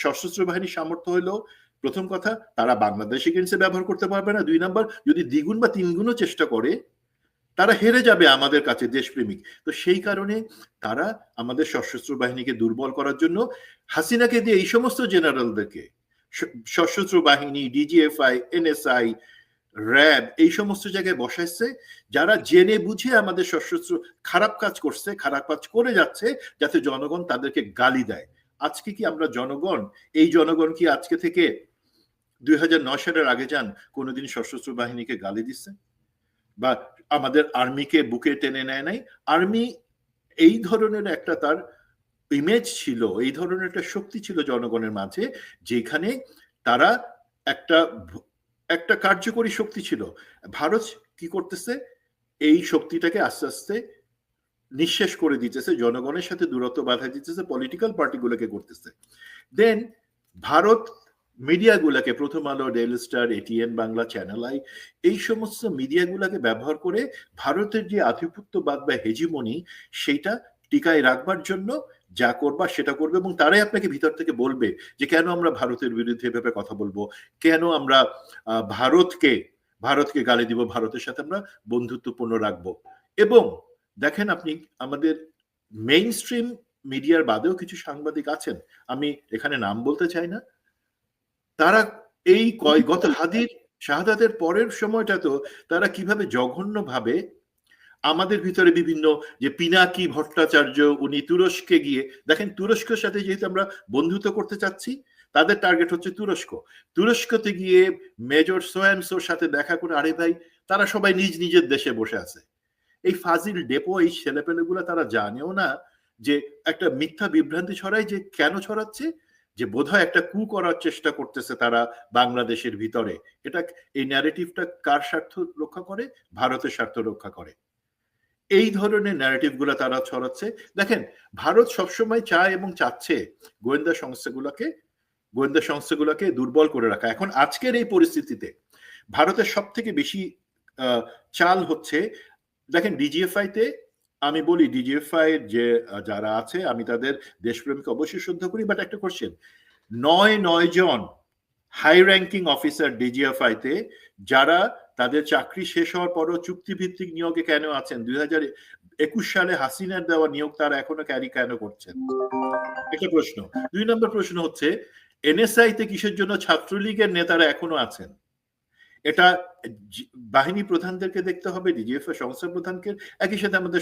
সশস্ত্র বাহিনীর সামর্থ্য হলো। প্রথম কথা, তারা বাংলাদেশ এগেন্সে ব্যবহার করতে পারবে না। 2 নাম্বার, যদি দ্বিগুণ বা 3 গুণও চেষ্টা করে, তারা হেরে যাবে আমাদের কাছে, দেশপ্রেমিক। তো সেই কারণে তারা আমাদের সশস্ত্র বাহিনীকে দুর্বল করার জন্য হাসিনাকে দিয়ে এই সমস্ত জেনারেলদেরকে, সশস্ত্র বাহিনী, ডিজিএফআই, এনএসআই, র্যাব, এই সমস্ত জায়গায় বসাইছে, যারা জেনে বুঝে আমাদের সশস্ত্র খারাপ কাজ করছে, খারাপ কাজ করে যাচ্ছে, যাতে জনগণ তাদেরকে গালি দেয়। আজকে কি আমরা জনগণ, এই জনগণ কি আজকে থেকে 2009 সালের আগে যান কোনোদিন সশস্ত্র বাহিনীকে গালি দিচ্ছে বা আমাদের আর্মিকে বুকে টেনে নেয় নাই? আর্মি এই ধরনের একটা তার ইমেজ ছিল, এই ধরনের একটা শক্তি ছিল জনগণের মাঝে, যেখানে তারা একটা কার্যকরী শক্তি ছিল। ভারত কি করতেছে? এই শক্তিটাকে আস্তে আস্তে নিঃশেষ করে দিতেছে, জনগণের সাথে দূরত্ব বাধা দিতেছে, পলিটিক্যাল পার্টিগুলোকে করতেছে। দেন ভারত মিডিয়াগুলোকে, প্রথম আলো, daily star, ATN Bangla, channel I, এই সমস্ত মিডিয়াগুলোকে ব্যবহার করে ভারতের যে আধিপত্যবাদ বা হেজিমনি, সেইটা টিকায় রাখবার জন্য যা করবার সেটা করবে। এবং তারাই আপনাকে ভিতর থেকে বলবে যে কেন আমরা ভারতের বিরুদ্ধে এভাবে কথা বলবো, কেন আমরা ভারতকে গালি দিব, ভারতের সাথে আমরা বন্ধুত্বপূর্ণ রাখবো। এবং দেখেন আপনি, আমাদের মেইন স্ট্রিম মিডিয়ার বাদেও কিছু সাংবাদিক আছেন, আমি এখানে নাম বলতে চাই না, তারা এই গত হাদির শাহাদাতের পরের সময়টা তো তারা কিভাবে জঘন্যভাবে আমাদের ভিতরে বিভিন্ন যে পিনাকি ভট্টাচার্য, উনি তুরস্কে গিয়ে দেখেন, তুরস্কের সাথে যেহেতু আমরা বন্ধুত্ব করতে চাচ্ছি, তাদের টার্গেট হচ্ছে তুরস্ক। তুরস্কতে গিয়ে মেজর সোয়ানসোর সাথে দেখা করে, আরে ভাই তারা সবাই নিজ নিজের দেশে বসে আছে। এই ফাজিল ডেপো, এই ছেলেপেলেগুলা তারা জানেও না যে একটা মিথ্যা বিভ্রান্তি ছড়ায়, যে কেন ছড়াচ্ছে, যে বোধহয় একটা কু করার চেষ্টা করতেছে তারা বাংলাদেশের ভিতরে। এটা, এই ন্যারেটিভটা কার স্বার্থ রক্ষা করে? ভারতের স্বার্থ রক্ষা করে। এই ধরনের ন্যারেটিভ গুলা তারা ছড়াচ্ছে। দেখেন, ভারত সবসময় চায় এবং চাচ্ছে গোয়েন্দা সংস্থাগুলোকে দুর্বল করে রাখা। এখন আজকের এই পরিস্থিতিতে ভারতের সব থেকে বেশি চাল হচ্ছে, দেখেন ডিজিএফআই তে, আমি বলি ডিজিএফআই যে যারা আছে, আমি তাদের দেশপ্রেমকে অবশ্যই শ্রদ্ধা করি, বাট একটা কোশ্চেন, 9 জন হাই র্যাঙ্কিং অফিসার ডিজিএফআই তে, যারা তাদের চাকরি শেষ হওয়ার পরও চুক্তিভিত্তিক নিয়োগে কেন আছেন? 2021 সালে হাসিনার দেওয়া নিয়োগ তারা এখনো ক্যারি কেন করছেন? একটা প্রশ্ন। 2 নম্বর প্রশ্ন হচ্ছে, এনএসআই তে কিসের জন্য ছাত্রলীগের নেতারা এখনো আছেন? এটা বাহিনী প্রধানদেরকে দেখতে হবে, ডিজিএফআই সংস্থা প্রধানকে, একই সাথে আমাদের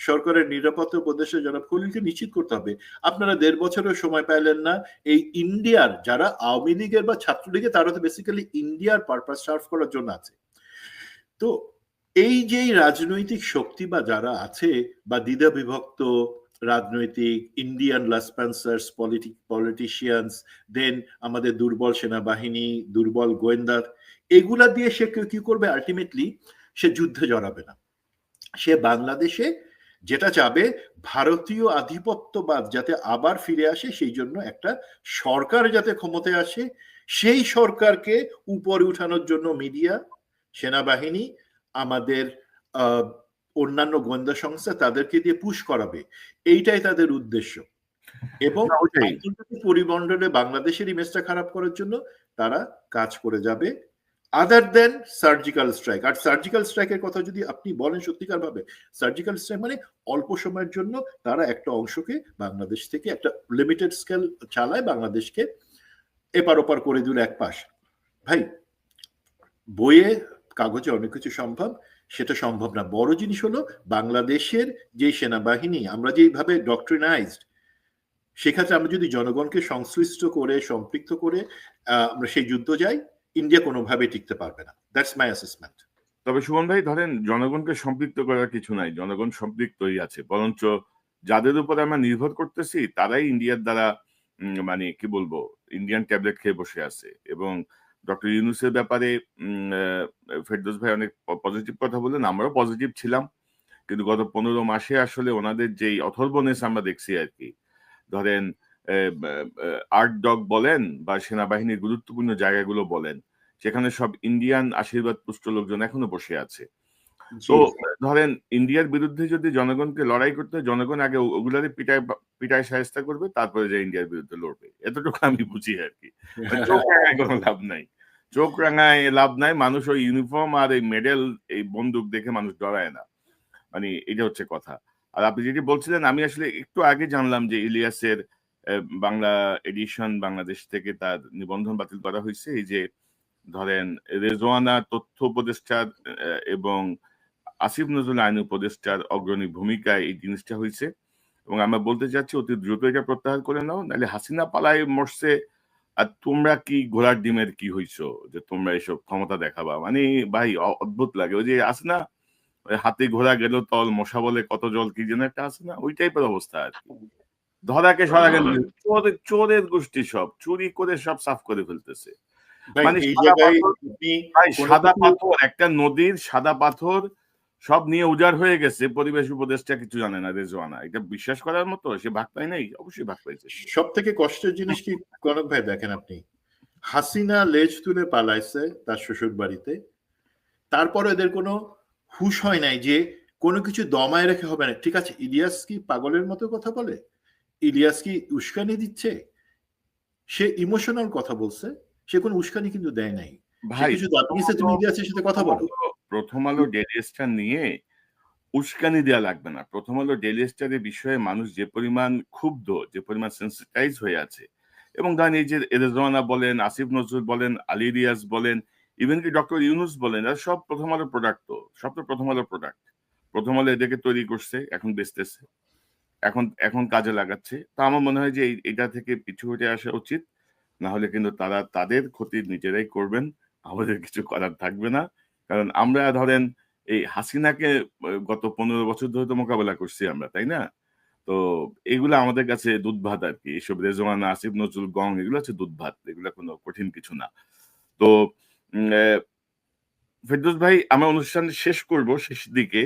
সরকারের নিরাপত্তা উপদেষ্টা জনাব খলিলকে নিশ্চিত করতে হবে। আপনারা 1.5 বছরের সময় পাইলেন না এই ইন্ডিয়ার যারা আওয়ামী লীগের বা ছাত্রলীগের, তারা তো বেসিক্যালি ইন্ডিয়ার পারপাস সার্ভ করার জন্য আছে। তো এই যে রাজনৈতিক শক্তি বা যারা আছে, বা দ্বিধা বিভক্ত রাজনৈতিক ইন্ডিয়ান লাসপেন্সার্স, পলিটিশিয়ানস, দেন আমাদের দুর্বল সেনাবাহিনী, দুর্বল গোয়েন্দা, এগুলা দিয়ে সে কি করবে? আলটিমেটলি সে যুদ্ধে জড়াবে না। সে বাংলাদেশে যেটা চাবে, ভারতীয় আধিপত্যবাদ যাতে আবার ফিরে আসে, সেই জন্য একটা সরকার যাতে ক্ষমতায় আসে, সেই সরকারকে উপরে উঠানোর জন্য মিডিয়া, সেনাবাহিনী, আমাদের অন্যান্য গোয়েন্দা সংস্থা তাদেরকে দিয়ে পুশ করাবে। এইটাই তাদের উদ্দেশ্য। এবং আন্তর্জাতিক পরিমণ্ডলে বাংলাদেশের ইমেজটা খারাপ করার জন্য তারা কাজ করে যাবে, আদার দেন সার্জিক্যাল স্ট্রাইক। আর সার্জিক্যাল স্ট্রাইকের কথা যদি আপনি বলেন সত্যিকার ভাবে, সার্জিক্যাল স্ট্রাইক মানে অল্প সময়ের জন্য তারা একটা অংশকে বাংলাদেশ থেকে, একটা লিমিটেড স্কেল চালায়, বাংলাদেশকে এপার ওপার করে দিল এক পাশ। ভাই, বইয়ে কাগজে অনেক কিছু সম্ভব, সেটা সম্ভব না। বড় জিনিস হলো বাংলাদেশের যে সেনাবাহিনী, আমরা যেভাবে ডক্ট্রিনাইজড, সেক্ষেত্রে আমরা যদি জনগণকে সংশ্লিষ্ট করে, সম্পৃক্ত করে আমরা সেই যুদ্ধ যাই, ইন্ডিয়া কোনোভাবে টিকতে পারবে না। That's my assessment. তবে সুমন ভাই, ধরেন জনগণকে সম্পৃক্ত করার কিছু নাই, জনগণ সম্পৃক্তই আছে, বরঞ্চ যাদের উপর আমরা নির্ভর করতেছি তারাই ইন্ডিয়ার দ্বারা মানে কি বলবো, ইন্ডিয়ান ট্যাবলেট খেয়ে বসে আছে। এবং ডক্টর ইউনূসের ব্যাপারে ফেরদৌস ভাই অনেক পজিটিভ কথা বললেন, আমরাও পজিটিভ ছিলাম, কিন্তু গত 15 মাসে আসলে ওনাদের যেই অথর্বনেস আমরা দেখছি আর কি, ধরেন আর্ট ডগ বলেন বা সেনাবাহিনীর গুরুত্বপূর্ণ জায়গাগুলো বলেন, সেখানে সব ইন্ডিয়ান আশীর্বাদ পুষ্ট লোকজন এখনো বসে আছে। তো ধরেন ইন্ডিয়ার বিরুদ্ধে যদি জনগণকে লড়াই করতে, জনগণ আগে ওগুলারে পিটায় সাহেস্তা করবে, তারপরে যে ইন্ডিয়ার বিরুদ্ধে লড়বে, এতটুকু আমি বুঝি আর কি। চোখ রাঙায় কোনো লাভ নাই, চোখ রাঙায় লাভ নাই। মানুষ ওই ইউনিফর্ম আর এই মেডেল, এই বন্দুক দেখে মানুষ ডরায় না, মানে এটা হচ্ছে কথা। আর আপনি যেটি বলছিলেন, আমি আসলে একটু আগে জানলাম যে ইলিয়াসের বাংলা এডিশন বাংলাদেশ থেকে তার নিবন্ধন বাতিল করা হয়েছে। এই যে ধরেন রেজওয়ানা তথ্য উপদেষ্টার এবং আসিফ নজরুল আইন উপদেষ্টার অগ্রণী ভূমিকায় এই জিনিসটা হয়েছে, এবং আমরা বলতে চাচ্ছি অতি দ্রুত এটা প্রত্যাহার করে নাও, নাহলে হাসিনা পালায় মরছে আর তোমরা কি ঘোড়ার ডিমের কি হইছো যে তোমরা এসব ক্ষমতা দেখাবা। মানে ভাই অদ্ভুত লাগে। ওই যে আছে না, হাতে ঘোড়া গেল তল, মশা বলে কত জল, কি যেন একটা আছে না, ওই টাইপের অবস্থা আর কি। ধরাকে সরাকে চোরের গোষ্ঠী সব চুরি করে সব সাফ করে ফেলতেছে। মানে সাদা পাথর, একটা নদীর সাদা পাথর সব নিয়ে উজাড় হয়ে গেছে, পরিবেশ উপদেষ্টা কিছু জানে না। রেজওয়ানা, এটা বিশ্বাস করার মতো? সে ভাগ পায় নাই? অবশ্যই ভাগ পাইছে। সব থেকে কষ্টের জিনিস কি কনক ভাই, দেখেন আপনি, হাসিনা লেজ তুলে পালাইছে তার শ্বশুর বাড়িতে, তারপরে এদের কোনো হুঁশ হয় নাই যে কোনো কিছু দমায় রেখে হবে না। ঠিক আছে, ইলিয়াস কি পাগলের মতো কথা বলে? ইলিয়াস কি উস্কানি দিচ্ছে? সে ইমোশনাল কথা বলছে, সে কোনো উস্কানি কিন্তু দেয় নাই। ভাই তুমি ইলিয়াসের সাথে কথা বলো। প্রথম আলো ডেইলি স্টার নিয়ে উস্কানি দেওয়া লাগবে না। প্রথম আলো ডেইলি স্টারের বিষয়ে মানুষ যে পরিমাণ ক্ষুব্ধ, যে পরিমাণ সেন্সিটাইজ হয়ে আছে, এবং ধরেন এই যে রেজওয়ানা বলেন, আসিফ নজরুল বলেন, আলী রিয়াজ বলেন, ইভেন কি ডক্টর ইউনুস বলেন, এরা সব প্রথম আলোর প্রোডাক্ট, তো সব তো প্রথম আলোর প্রোডাক্ট। প্রথম আলো এদেরকে তৈরি করছে, এখন বেচতেছে, এখন এখন কাজে লাগাচ্ছে। তো আমার মনে হয় যে এটা থেকে পিছু হটে আসা উচিত, না হলে কিন্তু তারা তাদের ক্ষতি নিজেরাই করবেন, আমাদের কিছু করার থাকবে না। কারণ আমরা ধরেন এই হাসিনাকে গত 15 বছর ধরে তো মোকাবেলা করছি আমরা, তাই না? তো এগুলো আমাদের কাছে দুধ ভাত আর কি। এসব রেজওয়ান, আসিফ নজরুল, গং, এগুলো হচ্ছে দুধ ভাত, এগুলো কোনো কঠিন কিছু না। তো ফেরদৌস ভাই, আমরা অনুষ্ঠান শেষ করব শেষ দিকে।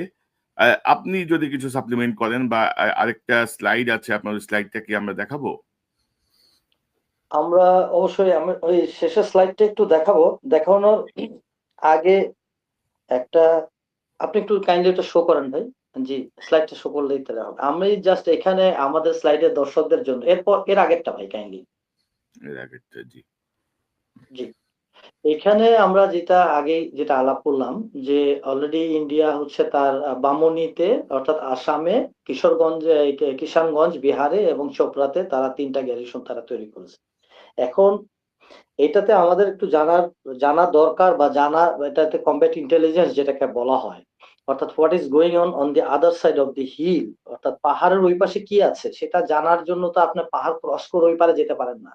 আপনি যদি কিছু সাপ্লিমেন্ট করেন বা আরেকটা স্লাইড আছে, আপনার স্লাইডটা কি আমরা দেখাবো? আমরা অবশ্যই আমি ওই শেষের স্লাইডটা একটু দেখাবো। দেখানোর আগে একটা, আপনি একটু কাইন্ডলি এটা শো করেন ভাই। জি, স্লাইডটা শো করলেই তাহলে হবে। আমি জাস্ট এখানে আমাদের স্লাইডের দর্শকদের জন্য, এর আগেরটা ভাই কাইন্ডলি। এর আগেরটা, জি। জি, এখানে আমরা যেটা আলাপ করলাম যে অলরেডি ইন্ডিয়া হচ্ছে তার বামনীতে অর্থাৎ আসামে, কিশোরগঞ্জে, কিষানগঞ্জ, বিহারে এবং চোপড়াতে তারা 3টা গ্যারিসন তারা তৈরি করেছে। এখন এটাতে আমাদের একটু জানা দরকার বা এটাতে কমব্যাট ইন্টেলিজেন্স যেটাকে বলা হয়, অর্থাৎ what is going on the other side of the hill, অর্থাৎ পাহাড়ের ওই পাশে কি আছে সেটা জানার জন্য তো আপনি পাহাড় ক্রস করে ওই পারে যেতে পারেন না।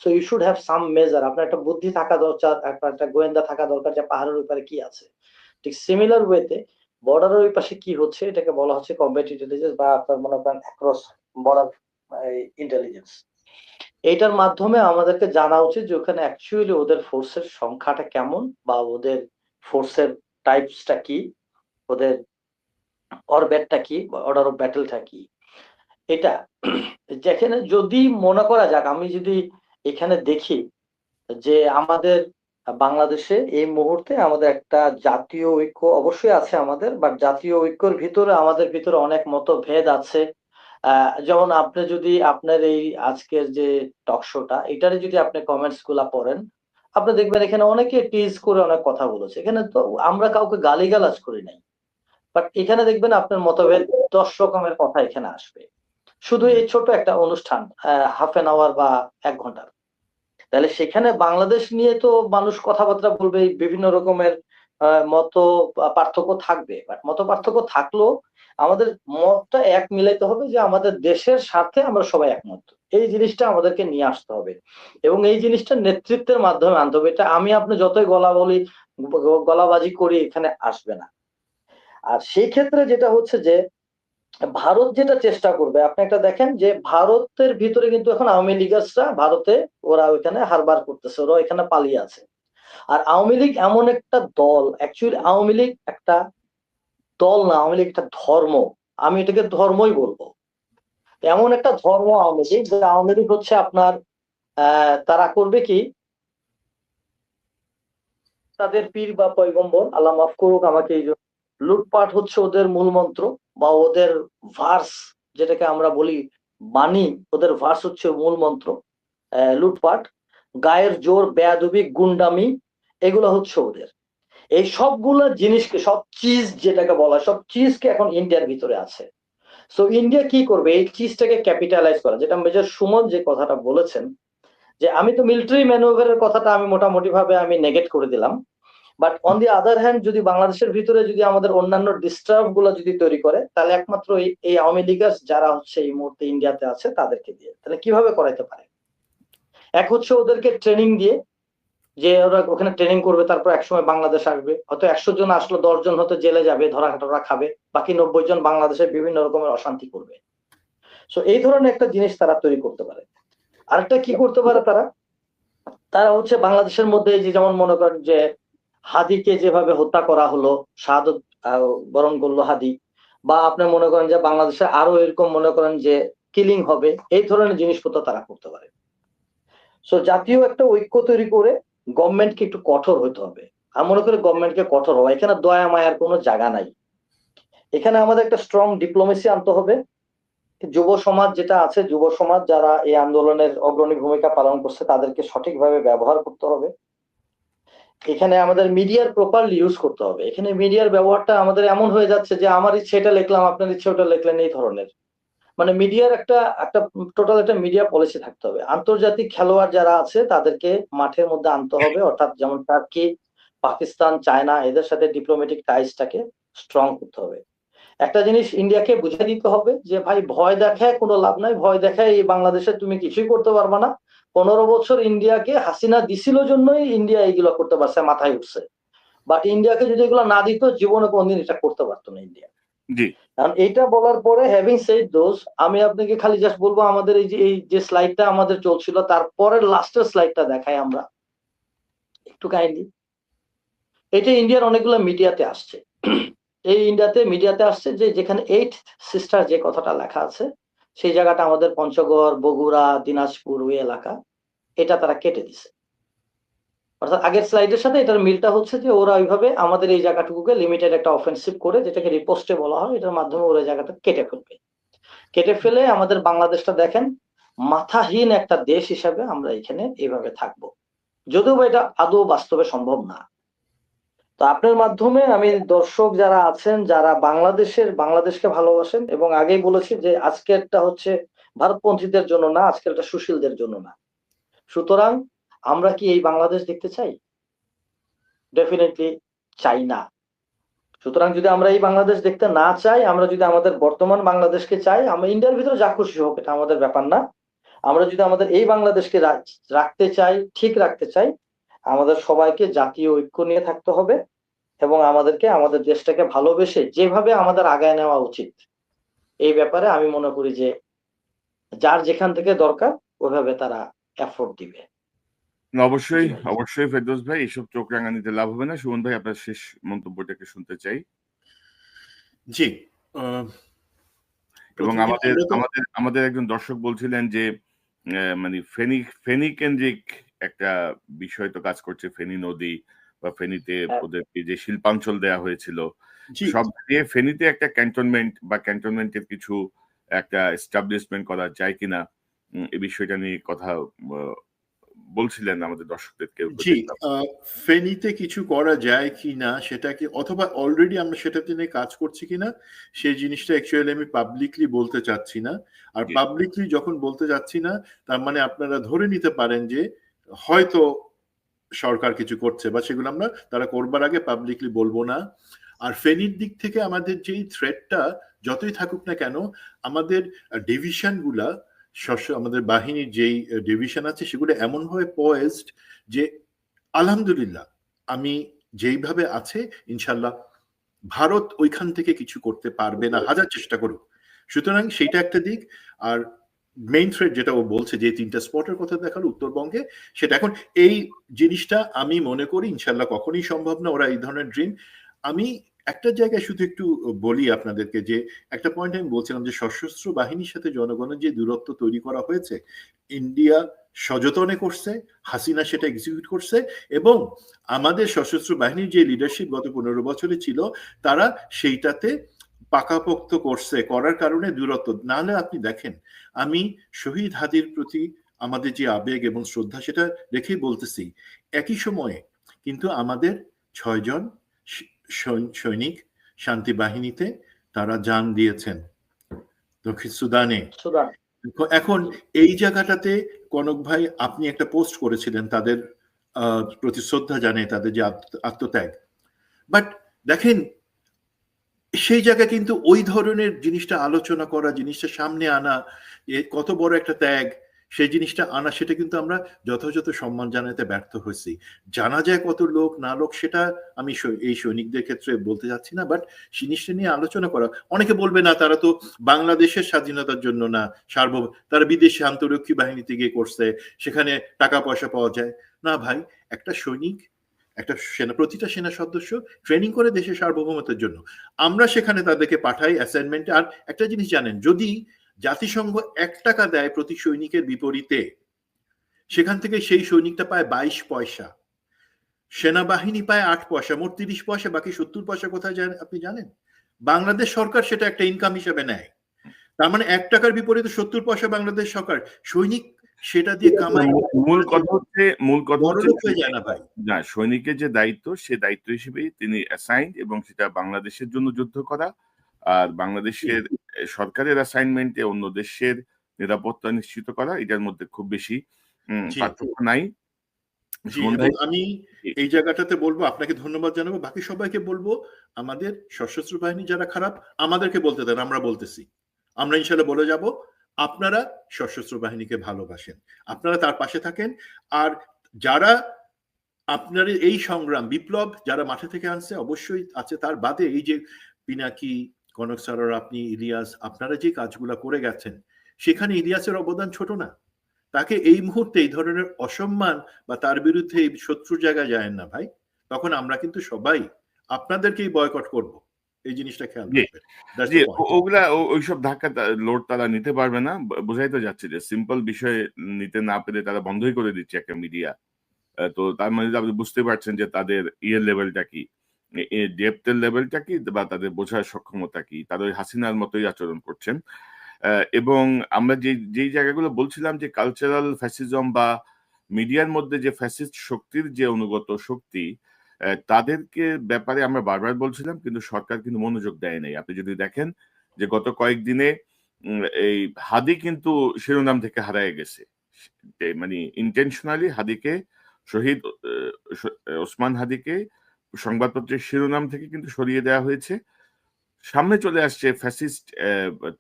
So you should have some measure, আপনার একটা বুদ্ধি থাকা দরকার, একটা গোয়েন্দা থাকা দরকার যে পাহাড়ের ওই পারে কি আছে। ঠিক সিমিলার ওয়েতে বর্ডারের ওই পাশে কি হচ্ছে এটাকে বলা হচ্ছে কমব্যাট ইন্টেলিজেন্স, বা আপনার মনে করেন অ্যাক্রস বর্ডার ইন্টেলিজেন্স। এইটার মাধ্যমে আমাদেরকে জানা উচিত যে ওখানে অ্যাকচুয়ালি ওদের ফোর্সের সংখ্যাটা কেমন, বা ওদের ফোর্সের টাইপসটা কি, ওদের অরবেটটা কি, বা অর্ডার অফ ব্যাটেলটা কি। এটা যেখানে যদি মনে করা যাক, আমি যদি এখানে দেখি যে আমাদের বাংলাদেশে এই মুহূর্তে আমাদের একটা জাতীয় ঐক্য অবশ্যই আছে আমাদের, বাট জাতীয় ঐক্যের ভিতরে আমাদের ভিতরে অনেক মতভেদ আছে। যেমন আপনি যদি আপনার এই আজকের যে টক শোটা এটারে যদি আপনি কমেন্টস গুলা পড়েন, আপনি দেখবেন এখানে অনেকে টিজ করে অনেক কথা বলেছে। এখানে তো আমরা কাউকে গালিগালাজ করি নাই, বাট এখানে দেখবেন আপনার মতভেদ 10 রকমের কথা এখানে আসবে, শুধু এই ছোট একটা অনুষ্ঠান, হাফ এন আওয়ার বা 1 ঘন্টার। তাহলে সেখানে বাংলাদেশ নিয়ে তো মানুষ কথাবার্তা বলবে, বিভিন্ন রকমের মত পার্থক্য থাকবে, বাট মত পার্থক্য থাকলেও আমাদের মতটা এক মিলাইতে হবে যে আমাদের দেশের স্বার্থে আমরা সবাই একমত। এই জিনিসটা আমাদেরকে নিয়ে আসতে হবে এবং এই জিনিসটা নেতৃত্বের মাধ্যমে আনতে হবে। এটা আমি আপনি যতই গলাবাজি করি এখানে আসবে না। আর সেই ক্ষেত্রে যেটা হচ্ছে যে ভারত যেটা চেষ্টা করবে, আপনি একটা দেখেন যে ভারতের ভিতরে কিন্তু এখন আওয়ামী লীগার্সরা ভারতে ওরা ওইখানে হারবার করতেছে, ওরা এখানে পালিয়ে আছে। আর আওয়ামী লীগ এমন একটা দল, অ্যাকচুয়ালি আওয়ামী লীগ একটা দল না, আওয়ামী লীগ একটা ধর্ম। আমি এটাকে ধর্মই বলবো। এমন একটা ধর্ম আওয়ামী লীগ, যে আওয়ামী লীগ হচ্ছে আপনার তারা করবে কি, তাদের পীর বা পয়গম্বর, আল্লাহ মাফ করুক আমাকে, এই লুটপাট হচ্ছে ওদের মূল মন্ত্র, বা ওদের ভার্স যেটাকে আমরা বলি বাণী, ওদের ভার্স হচ্ছে মূল মন্ত্র। লুটপাট, গায়ের জোর, বেয়াদবি, গুন্ডামি, এগুলো হচ্ছে ওদের। এই সবগুলো জিনিসকে, সব চিজ যেটাকে বলা, সব চিজকে এখন ইন্ডিয়ার ভিতরে আছে। সো ইন্ডিয়া কি করবে, এই চিজটাকে ক্যাপিটালাইজ করা, যেটা মেজর সুমন যে কথাটা বলেছেন, যে আমি তো মিলিটারি ম্যানুভারের কথাটা আমি মোটামুটি ভাবে আমি নেগেট করে দিলাম, but on the other hand যদি বাংলাদেশের ভিতরে যদি আমাদের অন্যান্য ডিস্টার্ব গুলো যদি তৈরি করে, তাহলে একমাত্র এই আওয়ামী লীগার যারা হচ্ছে এই মুহূর্তে ইন্ডিয়াতে আছে তাদেরকে দিয়ে। তাহলে কিভাবে করাইতে পারে? এক হচ্ছে ওদেরকে ট্রেনিং দিয়ে, যে ওরা ওখানে ট্রেনিং করবে, তারপর একসময় বাংলাদেশ আসবে, হয়তো 100 জন আসলো, 10 জন হয়তো জেলে যাবে, ধরা খাবে, বাকি 90 জন বাংলাদেশে বিভিন্ন রকমের অশান্তি করবে। সো এই ধরনের একটা জিনিস তারা তৈরি করতে পারে। আরেকটা কি করতে পারে তারা হচ্ছে বাংলাদেশের মধ্যে, যে যেমন মনে করেন যে হাদিকে যেভাবে হত্যা করা হলো, শাহাদত বরণ করলো হাদি, বা আপনি মনে করেন যে বাংলাদেশে আরো এরকম মনে করেন যে কিলিং হবে, এই ধরনের জিনিসপত্র তারা করতে পারে। সো জাতীয় একটা ঐক্য তৈরি করে গভর্নমেন্টকে একটু কঠোর হতে হবে। আমি মনে করি গভর্নমেন্টকে কঠোর হওয়া, এখানে দয়া মায়ার কোনো জায়গা নাই। এখানে আমাদের একটা স্ট্রং ডিপ্লোমেসি আনতে হবে। যুব সমাজ যেটা আছে, যুব সমাজ যারা এই আন্দোলনের অগ্রণী ভূমিকা পালন করছে, তাদেরকে সঠিকভাবে ব্যবহার করতে হবে। এখানে আমাদের মিডিয়ার প্রপারলি ইউজ করতে হবে। এখানে মিডিয়ার ব্যবহারটা আমাদের এমন হয়ে যাচ্ছে যে আমার ইচ্ছে এটা লিখলাম, আপনার ইচ্ছে ওটা লিখলেন, এই ধরনের। মানে মিডিয়ার একটা টোটাল একটা মিডিয়া পলিসি থাকতে হবে। আন্তর্জাতিক খেলোয়াড় যারা আছে তাদেরকে মাঠের মধ্যে আনতে হবে, অর্থাৎ যেমন টার্কি, পাকিস্তান, চায়না এদের সাথে ডিপ্লোম্যাটিক টাইজটাকে স্ট্রং করতে হবে। একটা জিনিস ইন্ডিয়াকে বুঝিয়ে দিতে হবে যে ভাই ভয় দেখায় কোনো লাভ নাই, ভয় দেখায় এই বাংলাদেশে তুমি কিছুই করতে পারবা না। 15 বছর ইন্ডিয়াকে হাসিনা দিছিল জন্যই ইন্ডিয়া এইগুলো করতে পারছে, মাথায় উঠছে। বাট ইন্ডিয়াকে যদি এগুলো না দিত জীবনে কোনদিন এটা করতে পারতো না ইন্ডিয়া। জি কারণ এইটা বলার পরে হ্যাভিং সেড দোজ, আমি আপনাকে খালি জাস্ট বলবো আমাদের এই যে স্লাইডটা আমাদের চলছিল তারপরের লাস্টের স্লাইডটা দেখাই আমরা একটু কাইন্ডলি। এটা ইন্ডিয়ার অনেকগুলো মিডিয়াতে আসছে। এই মিডিয়াতে আসছে যে যেখানে 8 সিস্টার যে কথাটা লেখা আছে সেই জায়গাটা আমাদের পঞ্চগড়, বগুড়া, দিনাজপুর ওই এলাকা, এটা তারা কেটে দিছে। অর্থাৎ আগের স্লাইডের সাথে এটার মিলটা হচ্ছে যে ওরা ওইভাবে আমাদের এই জায়গাটুকুকে লিমিটেড একটা অফেন্সিভ করে, যেটাকে রিপোস্টে বলা হয়, এটার মাধ্যমে ওরা জায়গাটা কেটে ফেলবে। কেটে ফেলে আমাদের বাংলাদেশটা দেখেন মাথাহীন একটা দেশ হিসাবে আমরা এখানে এইভাবে থাকবো, যদিও এটা আদৌ বাস্তবে সম্ভব না। তো আপনার মাধ্যমে আমি দর্শক যারা আছেন, যারা বাংলাদেশকে ভালোবাসেন, এবং আগেই বলেছি যে আজকেরটা হচ্ছে ভারতপন্থীদের জন্য না, আজকেরটা সুশীলদের জন্য না। সুতরাং আমরা কি এই বাংলাদেশ দেখতে চাই? ডেফিনেটলি চাই না। সুতরাং যদি আমরা এই বাংলাদেশ দেখতে না চাই, আমরা যদি আমাদের বর্তমান বাংলাদেশকে চাই, আমরা ইন্ডিয়ার ভিতরে যা খুশি হোক, এটা আমাদের ব্যাপার না। আমরা যদি আমাদের এই বাংলাদেশকে রাখতে চাই, ঠিক রাখতে চাই, আমাদের সবাইকে জাতীয় ঐক্য নিয়ে থাকতে হবে এবং আমাদেরকে আমাদের দেশটাকে ভালোবেসে যেভাবে আমাদের আগায় নেওয়া উচিত, এই ব্যাপারে আমি মনে করি যে যার যেখান থেকে দরকার ওইভাবে তারা এফোর্ট দিবে। অবশ্যই অবশ্যই ফেরদৌস ভাই, এসব চোখ রাঙানিতে লাভ হবে না। সুমন ভাই, আপনার শেষ মন্তব্যটাকে শুনতে চাই। জি, এবং প্রথমে আমাদের আমরা তো আমাদের আমাদের একজন দর্শক বলছিলেন যে মানে ফেনী কেন্দ্রিক একটা বিষয় তো কাজ করছে, ফেনী নদী বা ফেনীতে হ্যাঁ। ওদেরকে যে শিল্পাঞ্চল দেয়া হয়েছিল, জি সব দিয়ে ফেনীতে একটা ক্যান্টনমেন্ট বা ক্যান্টনমেন্টের কিছু একটা এস্টাবলিশমেন্ট করা যায় কিনা, এই বিষয়টা নিয়ে কথা বলছিলেন আমাদের দর্শকদের কেউ কেউ জি দেখলাম। ফেনীতে কিছু করা যায় কি না সেটা কি, অথবা অলরেডি আমরা সেটাতে নিয়ে কাজ করছি কিনা, সেই জিনিসটা অ্যাকচুয়ালি আমি পাবলিকলি বলতে চাচ্ছি না। আর জি। পাবলিকলি যখন বলতে যাচ্ছি না, তার মানে আপনারা ধরে নিতে পারেন যে হয়তো সরকার কিছু করছে, বা সেগুলো আমরা তারা করবার আগে পাবলিকলি বলবো না। আর ফেনীর দিক থেকে আমাদের যেই থ্রেটটা যতই থাকুক না কেন, আমাদের ডিভিশনগুলা আমাদের বাহিনীর যেই ডিভিশন আছে সেগুলো এমনভাবে পয়েজড যে আলহামদুলিল্লাহ আমি যেইভাবে আছে ইনশাল্লাহ ভারত ওইখান থেকে কিছু করতে পারবে না, হাজার চেষ্টা করুক। সুতরাং সেইটা একটা দিক। আর মেইন থ্রেড যেটা ও বলছে যে 3টা স্পটের কথা দেখালো উত্তরবঙ্গে, সেটা এখন এই জিনিসটা আমি মনে করি ইনশাল্লাহ কখনই সম্ভব না, ওরা এই ধরনের ড্রিম। আমি একটা জায়গায় শুধু একটু বলি আপনাদেরকে, যে একটা পয়েন্ট আমি বলছিলাম যে সশস্ত্র বাহিনীর সাথে জনগণের যে দূরত্ব তৈরি করা হয়েছে, ইন্ডিয়া সযতনে করছে, হাসিনা সেটা এক্সিকিউট করছে, এবং আমাদের সশস্ত্র বাহিনীর যে লিডারশিপ গত 15 বছরে ছিল তারা সেইটাতে পাকাপোক্ত করছে, করার কারণে দূরত্ব। নাহলে আপনি দেখেন, আমি শহীদ হাদির প্রতি আমাদের যে আবেগ এবং শ্রদ্ধা সেটা রেখেই বলতেছি, একই সময়ে কিন্তু আমাদের 6 জন সৈনিক শান্তি বাহিনীতে তারা জান দিয়েছেন দক্ষিণ সুদানে। এখন এই জায়গাটাতে কনক ভাই আপনি একটা পোস্ট করেছিলেন তাদের প্রতি শ্রদ্ধা জানিয়ে, তাদের যে আত্মত্যাগ। বাট দেখেন সেই জায়গায় কিন্তু ওই ধরনের জিনিসটা আলোচনা করা, জিনিসটা সামনে আনা, কত বড় একটা ত্যাগ, সেই জিনিসটা আনা, সেটা কিন্তু আমরা যথাযথ সম্মান জানাতে ব্যর্থ হয়েছি। জানা যায় কত লোক না লোক সেটা আমি এই সৈনিকদের ক্ষেত্রে বলতে যাচ্ছি না, বাট জিনিসটা নিয়ে আলোচনা করা। অনেকে বলবে না তারা তো বাংলাদেশের স্বাধীনতার জন্য না, সার্বভৌম, তারা বিদেশে আন্তরক্ষী বাহিনীতে গিয়ে করছে, সেখানে টাকা পয়সা পাওয়া যায় না। ভাই, একটা সৈনিক, একটা প্রতিটা সেনা সদস্য ট্রেনিং করে দেশের সার্বভৌমত্বের জন্য, আমরা সেখানে তাদেরকে পাঠাই অ্যাসাইনমেন্টে। আর একটা জিনিস জানেন, যদি জাতিসংঘ 1 টাকা দেয় প্রতি সৈনিকের বিপরীতে, সেখান থেকে সেই সৈনিকটা পায় 22 পয়সা, সেনাবাহিনী পায় 8 পয়সা, মোট 30 পয়সা, বাকি 70 পয়সা কোথায় যায় আপনি জানেন? বাংলাদেশ সরকার সেটা একটা ইনকাম হিসেবে নেয়। তার মানে 1 টাকার বিপরীতে 70 পয়সা বাংলাদেশ সরকার, সৈনিক সেটা দিয়ে কামাই। মূল কথা হচ্ছে যায় না ভাই, না, সৈনিকের যে দায়িত্ব সে দায়িত্ব হিসেবেই তিনি অ্যাসাইন্ড, এবং সেটা বাংলাদেশের জন্য যুদ্ধ করা। আর বাংলাদেশের সরকারের অ্যাসাইনমেন্টে অন্য দেশের নিরাপত্তা নিশ্চিত করা, এটার মধ্যে খুব বেশি পার্থক্য নাই। জি, সুমন এবং ভাই, আমি এই জায়গাটাতে বলবো, আপনাকে ধন্যবাদ জানাবো, বাকি সবাইকে বলবো আমাদের সশস্ত্র বাহিনী যারা খারাপ আমাদেরকে বলতে দেন, আমরা বলতেছি, আমরা ইনশাল্লাহ বলে যাব আপনারা সশস্ত্র বাহিনীকে ভালোবাসেন, আপনারা তার পাশে থাকেন। আর যারা আপনার এই সংগ্রাম বিপ্লব যারা মাঠে থেকে আনছে অবশ্যই আছে, তার বাদে এই যে পিনাকি, কনক স্যার, আপনি, ইলিয়াস, আপনারা যে কাজগুলা করে গেছেন সেখানে ইলিয়াসের অবদান ছোট না। তাকে এই মুহূর্তে এই ধরনের অসম্মান বা তার বিরুদ্ধে এই শত্রুর জায়গায় যায় না ভাই, তখন আমরা কিন্তু সবাই আপনাদেরকেই বয়কট করব, এই জিনিসটা খেয়াল জি রাখবেন। That's G, the point. ওগুলা ওইসব ধাক্কা লোড তারা নিতে পারবে না। বোঝাই তো যাচ্ছে যে সিম্পল বিষয় নিতে না পেরে তারা বন্ধই করে দিচ্ছে একটা মিডিয়া। তো তার মানে আপনি বুঝতে পারছেন যে তাদের ইয়ের লেভেলটা কি, ডেপথের লেভেলটা কি, বা তাদের বোঝার সক্ষমতা কি। তারা ওই হাসিনার মতোই আচরণ করছেন। এবং আমরা যেই জায়গাগুলো বলছিলাম যে কালচারাল ফ্যাসিজম বা মিডিয়ার মধ্যে যে ফ্যাসিস্ট শক্তির যে অনুগত শক্তি, তাদেরকে ব্যাপারে আমরা বারবার বলছিলাম, কিন্তু সরকার কিন্তু মনোযোগ দেয় নাই। আপনি যদি দেখেন যে গত কয়েকদিনে এই হাদি কিন্তু শিরোনাম থেকে হারায় গেছে। মানে ইন্টেনশনালি হাদিকে, শহীদ ওসমান হাদিকে সংবাদপত্রের শিরোনাম থেকে কিন্তু সরিয়ে দেওয়া হয়েছে। সামনে চলে আসছে ফ্যাসিস্ট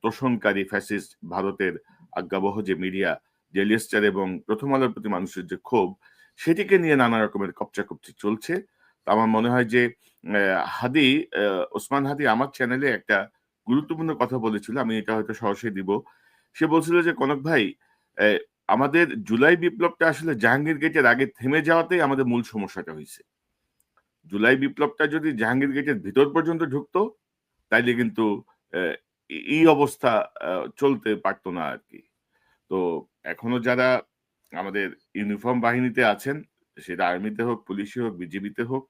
তোষণকারী ফ্যাসিস্ট ভারতের আজ্ঞাবহ যে মিডিয়া, ডেইলি স্টার এবং প্রথম আলোর প্রতি মানুষের যে ক্ষোভ, সেটিকে নিয়ে নানা রকমের কপচাকপচি চলছে। তো আমার মনে হয় যে হাদি, ওসমান হাদি আমার চ্যানেলে একটা গুরুত্বপূর্ণ কথা বলেছিল, আমি এটা হয়তো সরাসরি দিব। সে বলছিল যে কনক ভাই, আহ, আমাদের জুলাই বিপ্লবটা আসলে জাহাঙ্গীর গেটের আগে থেমে যাওয়াতেই আমাদের মূল সমস্যাটা হয়েছে। জুলাই বিপ্লবটা যদি জাহাঙ্গীর গেটের ভিতর পর্যন্ত ঢুকতো, তাইলে কিন্তু আহ, এই অবস্থা চলতে পারতো না আর কি। তো এখনো যারা আমাদের ইউনিফর্ম বাহিনীতে আছেন, সেটা আর্মিতে হোক, পুলিশে হোক, বিজিবিতে হোক,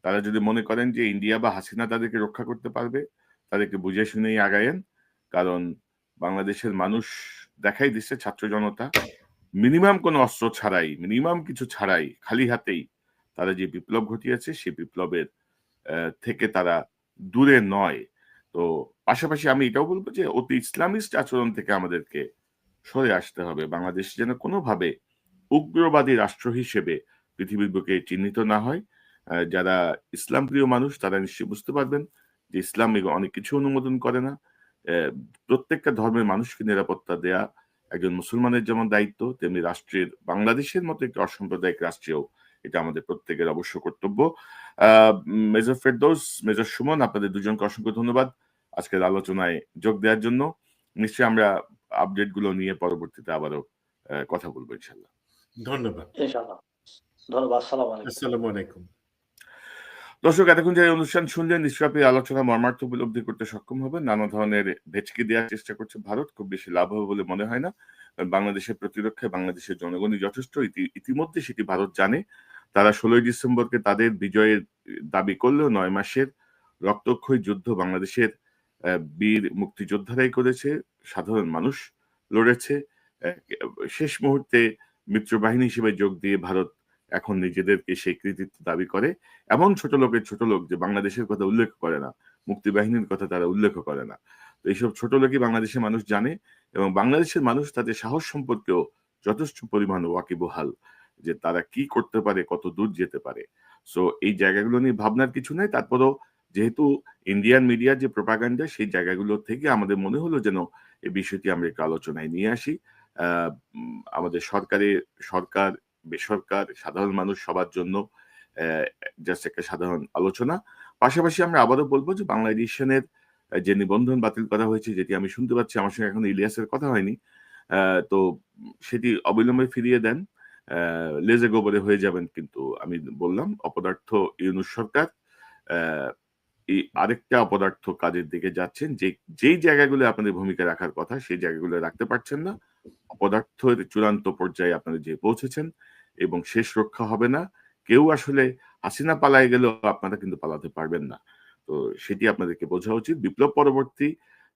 তারা যদি মনে করেন যে ইন্ডিয়া বা হাসিনা তাদেরকে রক্ষা করতে পারবে, তাদেরকে বুঝে শুনেই আগায়েন। কারণ বাংলাদেশের মানুষ দেখাই দিচ্ছে, ছাত্র জনতা মিনিমাম কোনো অস্ত্র ছাড়াই, মিনিমাম কিছু ছাড়াই, খালি হাতেই তারা যে বিপ্লব ঘটিয়েছে, সেই বিপ্লবের থেকে তারা দূরে নয়। তো পাশাপাশি আমি এটাও বলবো যে অতি ইসলামিস্ট আচরণ থেকে আমাদেরকে সরে আসতে হবে। বাংলাদেশ যেন কোনোভাবে উগ্রবাদী রাষ্ট্র হিসেবে পৃথিবীর বুকে চিহ্নিত না হয়। যারা ইসলাম প্রিয় মানুষ তারা নিশ্চয়ই বুঝতে পারবেন যে ইসলাম অনেক কিছু অনুমোদন করে না। প্রত্যেকটা ধর্মের মানুষকে নিরাপত্তা দেয়া একজন মুসলমানের যেমন দায়িত্ব, তেমনি রাষ্ট্রের, বাংলাদেশের মতো একটি অসাম্প্রদায়িক রাষ্ট্রেও এটা আমাদের প্রত্যেকের অবশ্য কর্তব্য। মেজর ফেরদৌস, মেজর সুমন, আপনাদের দুজনকে অসংখ্য ধন্যবাদ আজকের আলোচনায় যোগ দেওয়ার জন্য। নিশ্চয়ই আমরা আপডেট গুলো নিয়ে পরবর্তীতে আবারও কথা বলবো ইনশাল্লাহ। ধন্যবাদ। ইনশাআল্লাহ। ধন্যবাদ। আসসালামু আলাইকুম। আসসালামু আলাইকুম। দর্শক, এতক্ষণ যে অনুষ্ঠান শুনলেন, নিশ্চয়ই আপনি আলোচনা মর্মার্থ উপলব্ধি করতে সক্ষম হবেন। নানা ধরনের ভেচকি দেওয়ার চেষ্টা করছে ভারত, খুব বেশি লাভ হবে বলে মনে হয় না। বাংলাদেশের প্রতিরক্ষায় বাংলাদেশের জনগণই যথেষ্ট, ইতিমধ্যে সেটি ভারত জানে। তারা 16ই ডিসেম্বরকে তাদের বিজয়ের দাবি করলেও 9 মাসের রক্তক্ষয়ী যুদ্ধ বাংলাদেশের বীর মুক্তিযোদ্ধারাই করেছে, সাধারণ মানুষ লড়েছে। শেষ মুহূর্তে মিত্রবাহিনী হিসেবে যোগ দিয়ে ভারত এখন নিজেদেরকে সেই কৃতিত্ব দাবি করে। এমন ছোট লোকের ছোট লোক যে বাংলাদেশের কথা উল্লেখ করে না, মুক্তি বাহিনীর কথা তারা উল্লেখ করে না। তো এইসব ছোট লোকই বাংলাদেশের মানুষ জানে, এবং বাংলাদেশের মানুষ তাদের সাহস সম্পর্কেও যথেষ্ট পরিমাণ ওয়াকিবহাল, যে তারা কি করতে পারে, কত দূর যেতে পারে। সো এই জায়গাগুলো নিয়ে ভাবনার কিছু নেই। তারপরও যেহেতু ইন্ডিয়ান মিডিয়ার যে প্রোপাগান্ডা, সেই জায়গাগুলো থেকে আমাদের মনে হলো যেন এই বিষয়টি আমরা একটু আলোচনায় নিয়ে আসি। আমাদের সরকার, বেসরকার, সাধারণ মানুষ সবার জন্য জাস্ট একটা সাধারণ আলোচনা। পাশাপাশি আমরা আবারও বলবো যে বাংলা এডিশনের যে নিবন্ধন বাতিল করা হয়েছে, যেটি আমি শুনতে পাচ্ছি, আমার সঙ্গে এখন ইলিয়াসের কথা হয়নি, তো সেটি অবিলম্বে ফিরিয়ে দেন। লেজে গোবরে হয়ে যাবেন, কিন্তু আমি বললাম অপদার্থ ইউনূস সরকার এই আরেকটা অপদার্থ কাজের দিকে যাচ্ছেন। যেই জায়গাগুলো আপনাদের ভূমিকা রাখার কথা, সেই জায়গাগুলো রাখতে পারছেন না। অপদার্থের চূড়ান্ত পর্যায়ে আপনারা যে পৌঁছেছেন, এবং শেষ রক্ষা হবে না। কেউ আসলে হাসিনা পালায় গেলেও আপনারা কিন্তু পালাতে পারবেন না। তো সেটি আপনাদেরকে বোঝা উচিত। বিপ্লব পরবর্তী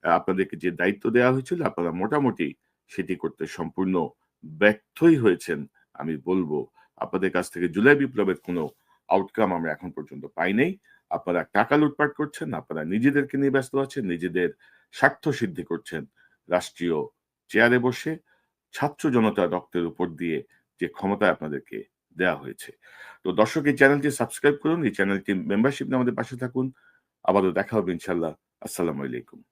আপনাদেরকে যে দায়িত্ব দেওয়া হয়েছিল, আপনারা মোটামুটি সেটি করতে সম্পূর্ণ ব্যর্থই হয়েছেন। আমি বলবো আপনাদের কাছ থেকে জুলাই বিপ্লবের কোনো আউটকাম আমরা এখন পর্যন্ত পাই নাই। আপনারা টাকা লুটপাট করছেন, আপনারা নিজেদেরকে নিয়ে ব্যস্ত আছেন, নিজেদের স্বার্থ সিদ্ধি করছেন রাষ্ট্রীয় চেয়ারে বসে। ছাত্র জনতার রক্তের উপর দিয়ে যে ক্ষমতা আপনাদেরকে দেওয়া হয়েছে। তো দর্শক এই চ্যানেলটি সাবস্ক্রাইব করুন, এই চ্যানেলটি মেম্বারশিপ নিয়ে আমাদের পাশে থাকুন। আবারও দেখা হবে ইনশাল্লাহ। আসসালামু আলাইকুম।